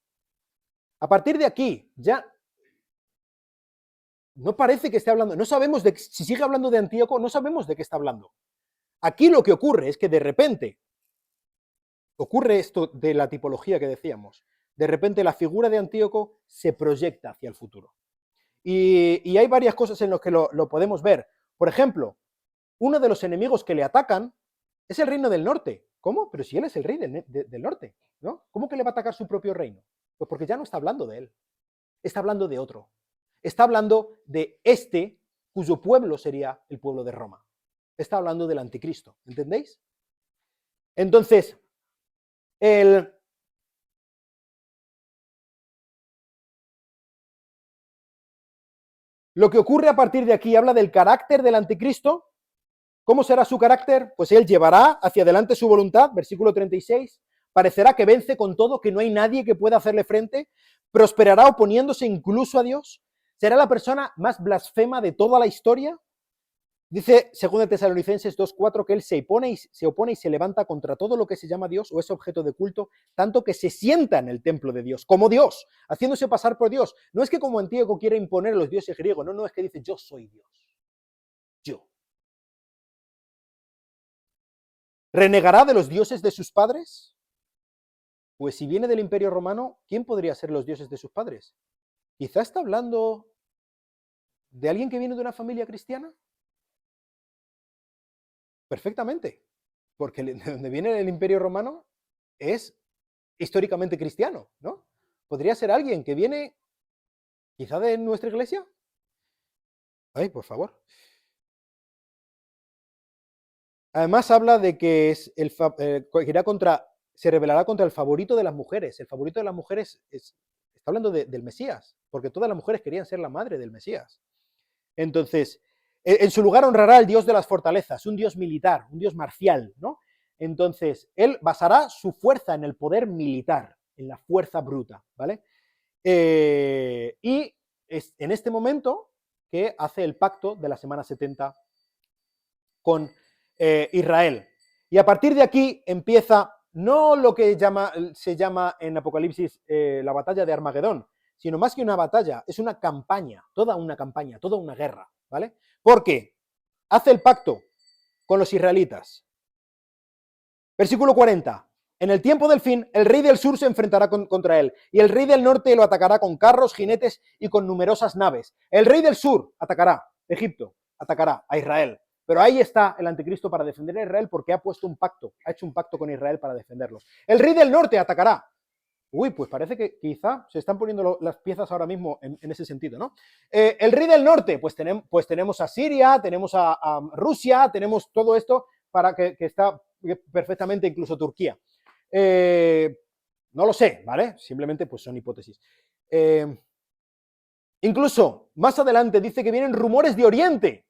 A partir de aquí, ya no parece que esté hablando, no sabemos si sigue hablando de Antíoco, no sabemos de qué está hablando. Aquí lo que ocurre es que de repente, ocurre esto de la tipología que decíamos, de repente la figura de Antíoco se proyecta hacia el futuro. Y hay varias cosas en las que lo podemos ver. Por ejemplo, uno de los enemigos que le atacan es el reino del norte. ¿Cómo? Pero si él es el rey del norte, ¿no? ¿Cómo que le va a atacar su propio reino? Pues porque ya no está hablando de él, está hablando de otro. Está hablando de este, cuyo pueblo sería el pueblo de Roma. Está hablando del anticristo, ¿entendéis? Entonces, lo que ocurre a partir de aquí habla del carácter del anticristo. ¿Cómo será su carácter? Pues él llevará hacia adelante su voluntad, versículo 36, parecerá que vence con todo, que no hay nadie que pueda hacerle frente, prosperará oponiéndose incluso a Dios, será la persona más blasfema de toda la historia. Dice 2 Tesalonicenses 2:4 que él se opone y se levanta contra todo lo que se llama Dios o es objeto de culto, tanto que se sienta en el templo de Dios, como Dios, haciéndose pasar por Dios. No es que como Antíoco quiere imponer a los dioses griegos, no, es que dice yo soy Dios. Yo. ¿Renegará de los dioses de sus padres? Pues si viene del Imperio Romano, ¿quién podría ser los dioses de sus padres? Quizá está hablando de alguien que viene de una familia cristiana. Perfectamente, porque de donde viene el Imperio Romano es históricamente cristiano, ¿no? ¿Podría ser alguien que viene quizá de nuestra iglesia? Ay, por favor. Además habla de que se rebelará contra el favorito de las mujeres. El favorito de las mujeres está hablando del Mesías, porque todas las mujeres querían ser la madre del Mesías. Entonces, en su lugar honrará al Dios de las fortalezas, un Dios militar, un Dios marcial, ¿no? Entonces, él basará su fuerza en el poder militar, en la fuerza bruta, ¿vale? Y es en este momento que hace el pacto de la semana 70 con Israel. Y a partir de aquí empieza no lo que se llama en Apocalipsis la batalla de Armagedón, sino más que una batalla, es una campaña, toda una guerra, ¿vale? Porque hace el pacto con los israelitas. Versículo 40. En el tiempo del fin, el rey del sur se enfrentará contra él, y el rey del norte lo atacará con carros, jinetes y con numerosas naves. El rey del sur atacará Egipto, atacará a Israel. Pero ahí está el anticristo para defender a Israel porque ha hecho un pacto con Israel para defenderlos. El rey del norte atacará. Uy, pues parece que quizá se están poniendo las piezas ahora mismo en ese sentido, ¿no? El rey del norte, pues tenemos a Siria, tenemos a Rusia, tenemos todo esto para que está perfectamente incluso Turquía. No lo sé, ¿vale? Simplemente pues son hipótesis. Incluso, más adelante dice que vienen rumores de Oriente.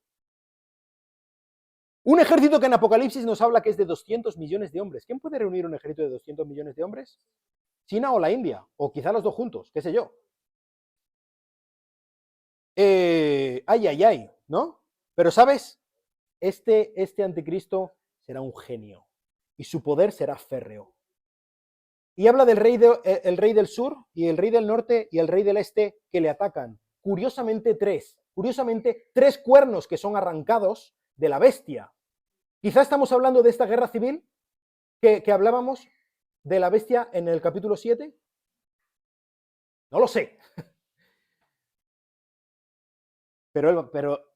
Un ejército que en Apocalipsis nos habla que es de 200 millones de hombres. ¿Quién puede reunir un ejército de 200 millones de hombres? China o la India, o quizá los dos juntos, qué sé yo. Ay, ay, ay, ¿no? Pero ¿sabes? Este anticristo será un genio y su poder será férreo. Y habla del el rey del sur y el rey del norte y el rey del este que le atacan. Curiosamente tres cuernos que son arrancados de la bestia. Quizá estamos hablando de esta guerra civil que hablábamos de la bestia en el capítulo 7. No lo sé. Pero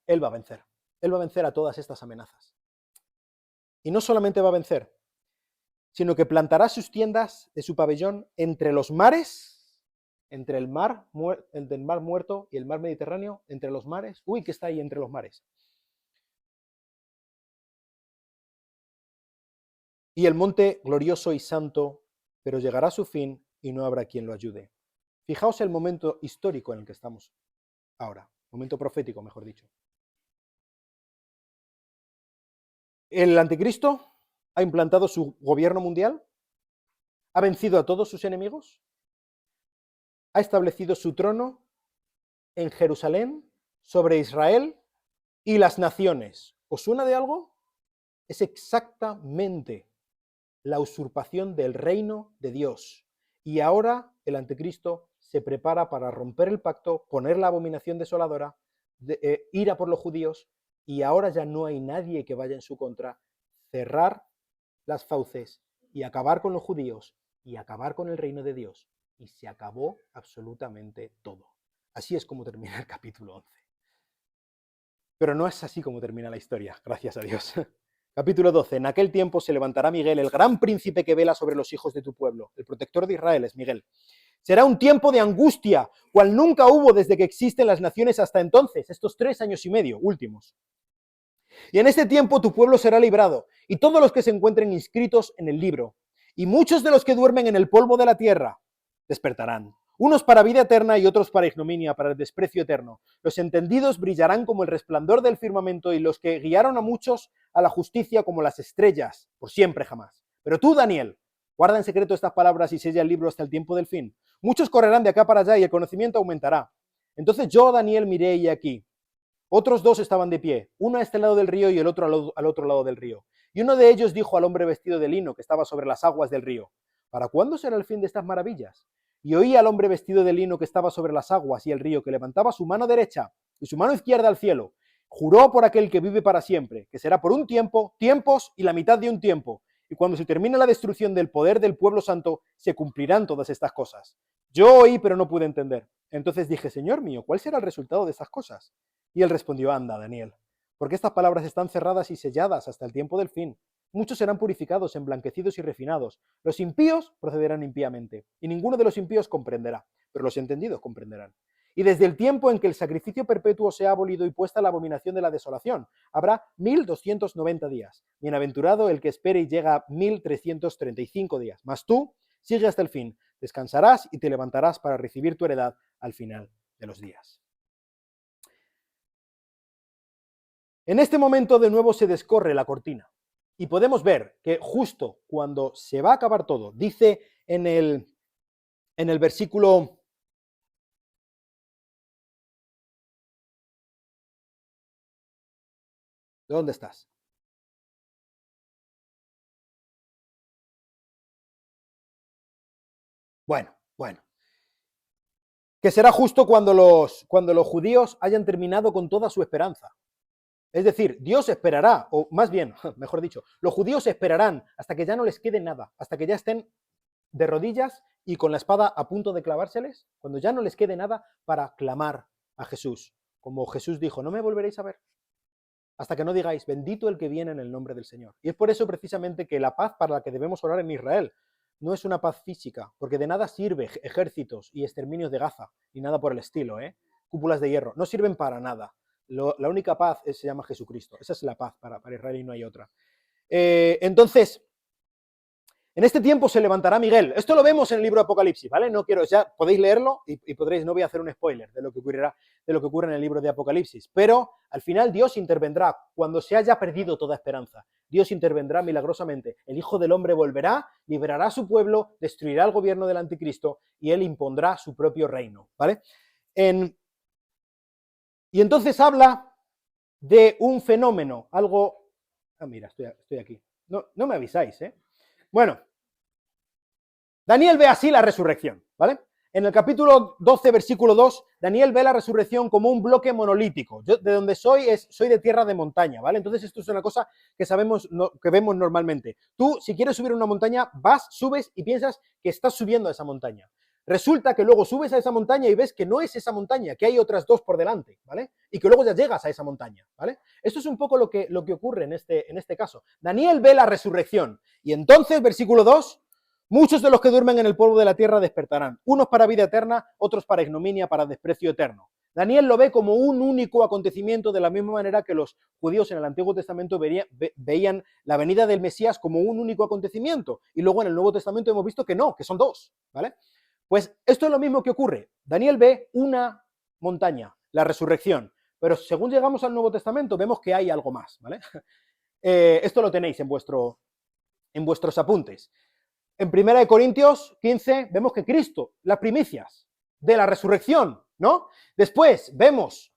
él va a vencer. Él va a vencer a todas estas amenazas. Y no solamente va a vencer, sino que plantará sus tiendas de su pabellón entre los mares, entre el mar Muerto y el mar Mediterráneo, entre los mares. Uy, ¿qué está ahí entre los mares? Y el monte glorioso y santo, pero llegará a su fin y no habrá quien lo ayude. Fijaos el momento histórico en el que estamos ahora, momento profético, mejor dicho. El anticristo ha implantado su gobierno mundial, ha vencido a todos sus enemigos, ha establecido su trono en Jerusalén sobre Israel y las naciones. ¿Os suena de algo? Es exactamente la usurpación del reino de Dios. Y ahora el anticristo se prepara para romper el pacto, poner la abominación desoladora, ir a por los judíos, y ahora ya no hay nadie que vaya en su contra, cerrar las fauces y acabar con los judíos y acabar con el reino de Dios. Y se acabó absolutamente todo. Así es como termina el capítulo 11. Pero no es así como termina la historia, gracias a Dios. Capítulo 12. En aquel tiempo se levantará Miguel, el gran príncipe que vela sobre los hijos de tu pueblo. El protector de Israel es Miguel. Será un tiempo de angustia, cual nunca hubo desde que existen las naciones hasta entonces, estos 3 años y medio últimos. Y en este tiempo tu pueblo será librado, y todos los que se encuentren inscritos en el libro, y muchos de los que duermen en el polvo de la tierra despertarán. Unos para vida eterna y otros para ignominia, para el desprecio eterno. Los entendidos brillarán como el resplandor del firmamento, y los que guiaron a muchos a la justicia como las estrellas, por siempre jamás. Pero tú, Daniel, guarda en secreto estas palabras y sella el libro hasta el tiempo del fin. Muchos correrán de acá para allá y el conocimiento aumentará. Entonces yo, Daniel, miré y aquí. Otros dos estaban de pie, uno a este lado del río y el otro al otro lado del río. Y uno de ellos dijo al hombre vestido de lino que estaba sobre las aguas del río: ¿para cuándo será el fin de estas maravillas? Y oí al hombre vestido de lino que estaba sobre las aguas y el río, que levantaba su mano derecha y su mano izquierda al cielo. Juró por aquel que vive para siempre, que será por un tiempo, tiempos y la mitad de un tiempo. Y cuando se termine la destrucción del poder del pueblo santo, se cumplirán todas estas cosas. Yo oí, pero no pude entender. Entonces dije: Señor mío, ¿cuál será el resultado de estas cosas? Y él respondió: anda, Daniel, porque estas palabras están cerradas y selladas hasta el tiempo del fin. Muchos serán purificados, emblanquecidos y refinados. Los impíos procederán impíamente, y ninguno de los impíos comprenderá, pero los entendidos comprenderán. Y desde el tiempo en que el sacrificio perpetuo se ha abolido y puesta la abominación de la desolación, habrá 1290 días. Bienaventurado el que espere y llega a 1335 días. Mas tú sigue hasta el fin, descansarás y te levantarás para recibir tu heredad al final de los días. En este momento de nuevo se descorre la cortina y podemos ver que justo cuando se va a acabar todo, dice en el versículo... ¿Dónde estás? Bueno. Que será justo cuando los judíos hayan terminado con toda su esperanza. Es decir, Dios esperará, o más bien, mejor dicho, los judíos esperarán hasta que ya no les quede nada, hasta que ya estén de rodillas y con la espada a punto de clavárseles, cuando ya no les quede nada para clamar a Jesús. Como Jesús dijo: no me volveréis a ver, hasta que no digáis: bendito el que viene en el nombre del Señor. Y es por eso precisamente que la paz para la que debemos orar en Israel no es una paz física, porque de nada sirve ejércitos y exterminios de Gaza, ni nada por el estilo, cúpulas de hierro, no sirven para nada. La única paz se llama Jesucristo. Esa es la paz para Israel y no hay otra. Entonces, En este tiempo se levantará Miguel. Esto lo vemos en el libro de Apocalipsis, ¿vale? No quiero, ya podéis leerlo y podréis, no voy a hacer un spoiler de lo que ocurrirá, de lo que ocurre en el libro de Apocalipsis. Pero al final Dios intervendrá cuando se haya perdido toda esperanza. Dios intervendrá milagrosamente. El Hijo del Hombre volverá, liberará a su pueblo, destruirá el gobierno del anticristo y él impondrá su propio reino, ¿vale? Y entonces habla de un fenómeno, algo... Ah, mira, estoy aquí. No me avisáis, ¿eh? Bueno, Daniel ve así la resurrección, ¿vale? En el capítulo 12, versículo 2, Daniel ve la resurrección como un bloque monolítico. Yo, de donde soy de tierra de montaña, ¿vale? Entonces esto es una cosa que sabemos, que vemos normalmente. Tú, si quieres subir una montaña, vas, subes y piensas que estás subiendo a esa montaña. Resulta que luego subes a esa montaña y ves que no es esa montaña, que hay otras dos por delante, ¿vale? Y que luego ya llegas a esa montaña, ¿vale? Esto es un poco lo que ocurre en este caso. Daniel ve la resurrección y entonces, versículo 2, muchos de los que duermen en el polvo de la tierra despertarán, unos para vida eterna, otros para ignominia, para desprecio eterno. Daniel lo ve como un único acontecimiento, de la misma manera que los judíos en el Antiguo Testamento veían la venida del Mesías como un único acontecimiento, y luego en el Nuevo Testamento hemos visto que no, que son dos, ¿vale? Pues esto es lo mismo que ocurre. Daniel ve una montaña, la resurrección, pero según llegamos al Nuevo Testamento vemos que hay algo más, ¿vale? Esto lo tenéis en vuestros apuntes. En 1 Corintios 15 vemos que Cristo, las primicias de la resurrección, ¿no? Después vemos,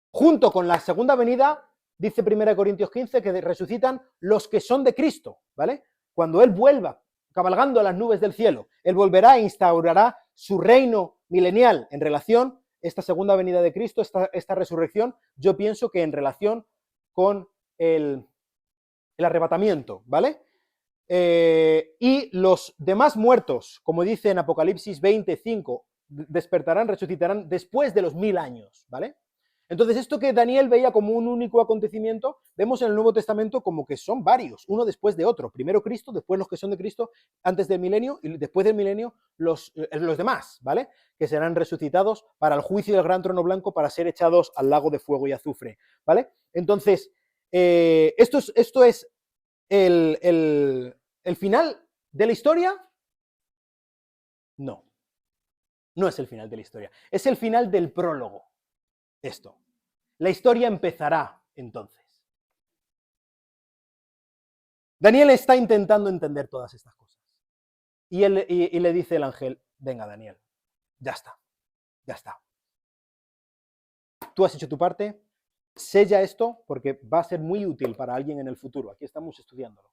junto con la segunda venida, dice 1 Corintios 15, que resucitan los que son de Cristo, ¿vale? Cuando Él vuelva, cabalgando a las nubes del cielo, Él volverá e instaurará su reino milenial en relación, esta segunda venida de Cristo, esta resurrección, yo pienso que en relación con el arrebatamiento, ¿vale? Y los demás muertos, como dice en Apocalipsis 25, despertarán, resucitarán después de los 1000 años, ¿vale? Entonces, esto que Daniel veía como un único acontecimiento, vemos en el Nuevo Testamento como que son varios, uno después de otro. Primero Cristo, después los que son de Cristo, antes del milenio, y después del milenio los demás, ¿vale? Que serán resucitados para el juicio del gran trono blanco, para ser echados al lago de fuego y azufre, ¿vale? Entonces, esto es el final de la historia. No es el final de la historia, es el final del prólogo. Esto. La historia empezará entonces. Daniel está intentando entender todas estas cosas. Y le dice el ángel, venga Daniel, ya está. Tú has hecho tu parte, sella esto porque va a ser muy útil para alguien en el futuro. Aquí estamos estudiándolo.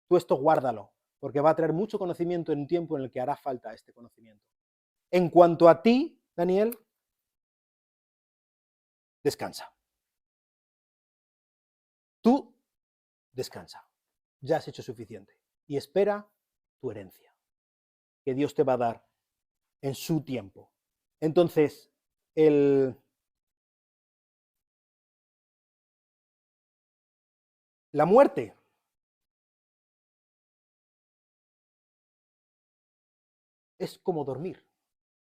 Tú esto guárdalo, porque va a traer mucho conocimiento en un tiempo en el que hará falta este conocimiento. En cuanto a ti, Daniel, descansa. Tú descansa. Ya has hecho suficiente. Y espera tu herencia, que Dios te va a dar en su tiempo. Entonces, la muerte es como dormir.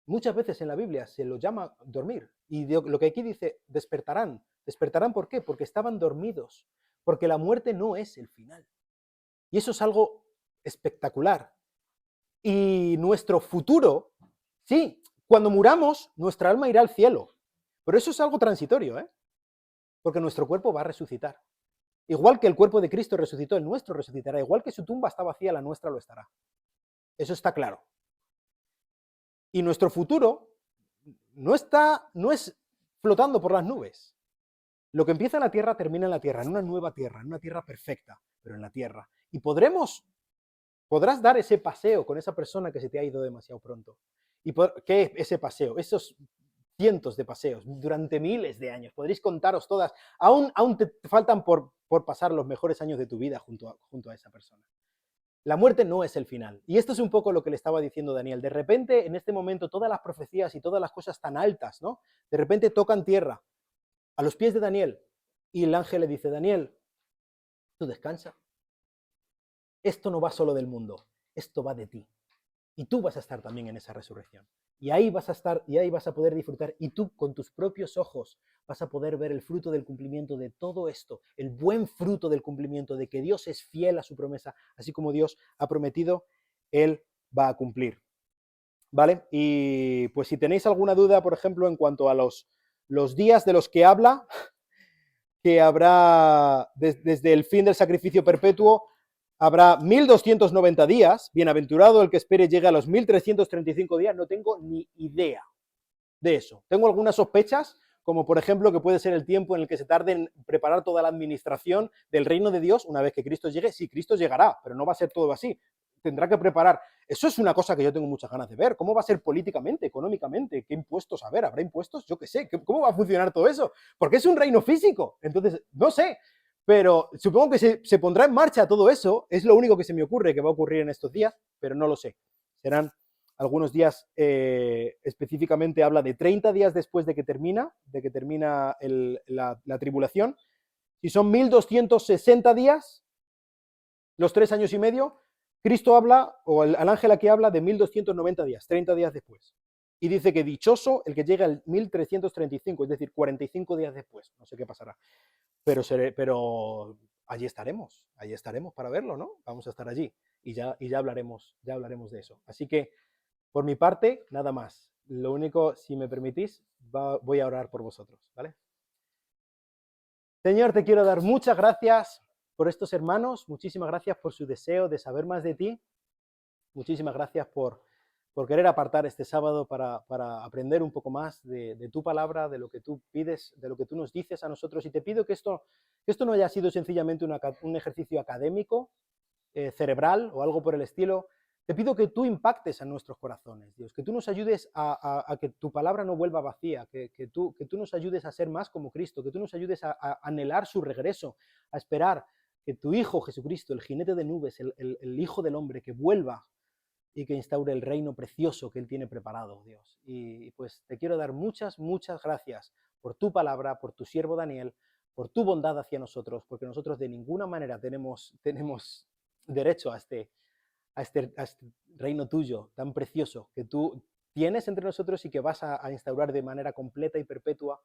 Muchas veces en la Biblia se lo llama dormir. Y lo que aquí dice, despertarán. ¿Despertarán por qué? Porque estaban dormidos. Porque la muerte no es el final. Y eso es algo espectacular. Y nuestro futuro, sí, cuando muramos, nuestra alma irá al cielo. Pero eso es algo transitorio, ¿eh? Porque nuestro cuerpo va a resucitar. Igual que el cuerpo de Cristo resucitó, el nuestro resucitará. Igual que su tumba está vacía, la nuestra lo estará. Eso está claro. Y nuestro futuro no es flotando por las nubes. Lo que empieza en la tierra termina en la tierra, en una nueva tierra, en una tierra perfecta, pero en la tierra. Y podrás dar ese paseo con esa persona que se te ha ido demasiado pronto. ¿Y qué es ese paseo? Esos cientos de paseos durante miles de años. Podréis contaros todas. Aún te faltan por pasar los mejores años de tu vida junto a esa persona. La muerte no es el final. Y esto es un poco lo que le estaba diciendo Daniel. De repente, en este momento, todas las profecías y todas las cosas tan altas, ¿no? De repente tocan tierra a los pies de Daniel. Y el ángel le dice, Daniel, tú descansa. Esto no va solo del mundo, esto va de ti. Y tú vas a estar también en esa resurrección. Y ahí vas a estar, y ahí vas a poder disfrutar. Y tú con tus propios ojos vas a poder ver el fruto del cumplimiento de todo esto, el buen fruto del cumplimiento, de que Dios es fiel a su promesa, así como Dios ha prometido, Él va a cumplir. ¿Vale? Y pues si tenéis alguna duda, por ejemplo, en cuanto a los días de los que habla, que habrá desde el fin del sacrificio perpetuo, habrá 1290 días, bienaventurado el que espere llegue a los 1335 días, no tengo ni idea de eso. Tengo algunas sospechas, como por ejemplo que puede ser el tiempo en el que se tarde en preparar toda la administración del reino de Dios una vez que Cristo llegue. Sí, Cristo llegará, pero no va a ser todo así. Tendrá que preparar. Eso es una cosa que yo tengo muchas ganas de ver. ¿Cómo va a ser políticamente, económicamente? ¿Qué impuestos? A ver, ¿habrá impuestos? Yo qué sé. ¿Cómo va a funcionar todo eso? Porque es un reino físico. Entonces, no sé. Pero supongo que se pondrá en marcha todo eso. Es lo único que se me ocurre que va a ocurrir en estos días, pero no lo sé. Serán algunos días, específicamente habla de 30 días después de que termina la tribulación. Si son 1260 días, los 3 años y medio, Cristo habla, o el ángel aquí habla de 1290 días, 30 días después. Y dice que dichoso el que llega al 1335, es decir, 45 días después. No sé qué pasará. Pero allí estaremos para verlo, ¿no? Vamos a estar allí y ya hablaremos de eso. Así que, por mi parte, nada más. Lo único, si me permitís, voy a orar por vosotros, ¿vale? Señor, te quiero dar muchas gracias por estos hermanos, muchísimas gracias por su deseo de saber más de ti, muchísimas gracias por querer apartar este sábado para aprender un poco más de tu palabra, de lo que tú pides, de lo que tú nos dices a nosotros. Y te pido que esto no haya sido sencillamente un ejercicio académico, cerebral o algo por el estilo. Te pido que tú impactes a nuestros corazones, Dios, que tú nos ayudes a que tu palabra no vuelva vacía, que tú nos ayudes a ser más como Cristo, que tú nos ayudes a anhelar su regreso, a esperar que tu Hijo Jesucristo, el jinete de nubes, el Hijo del Hombre, que vuelva y que instaure el reino precioso que Él tiene preparado, Dios. Y pues te quiero dar muchas, muchas gracias por tu palabra, por tu siervo Daniel, por tu bondad hacia nosotros, porque nosotros de ninguna manera tenemos derecho a este reino tuyo tan precioso que tú tienes entre nosotros y que vas a instaurar de manera completa y perpetua.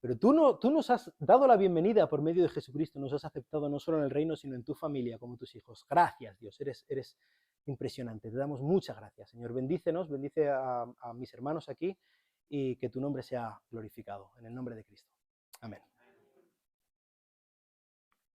Pero tú nos has dado la bienvenida por medio de Jesucristo, nos has aceptado no solo en el reino, sino en tu familia, como tus hijos. Gracias, Dios, eres impresionante. Te damos muchas gracias, Señor. Bendícenos, bendice a mis hermanos aquí y que tu nombre sea glorificado. En el nombre de Cristo. Amén.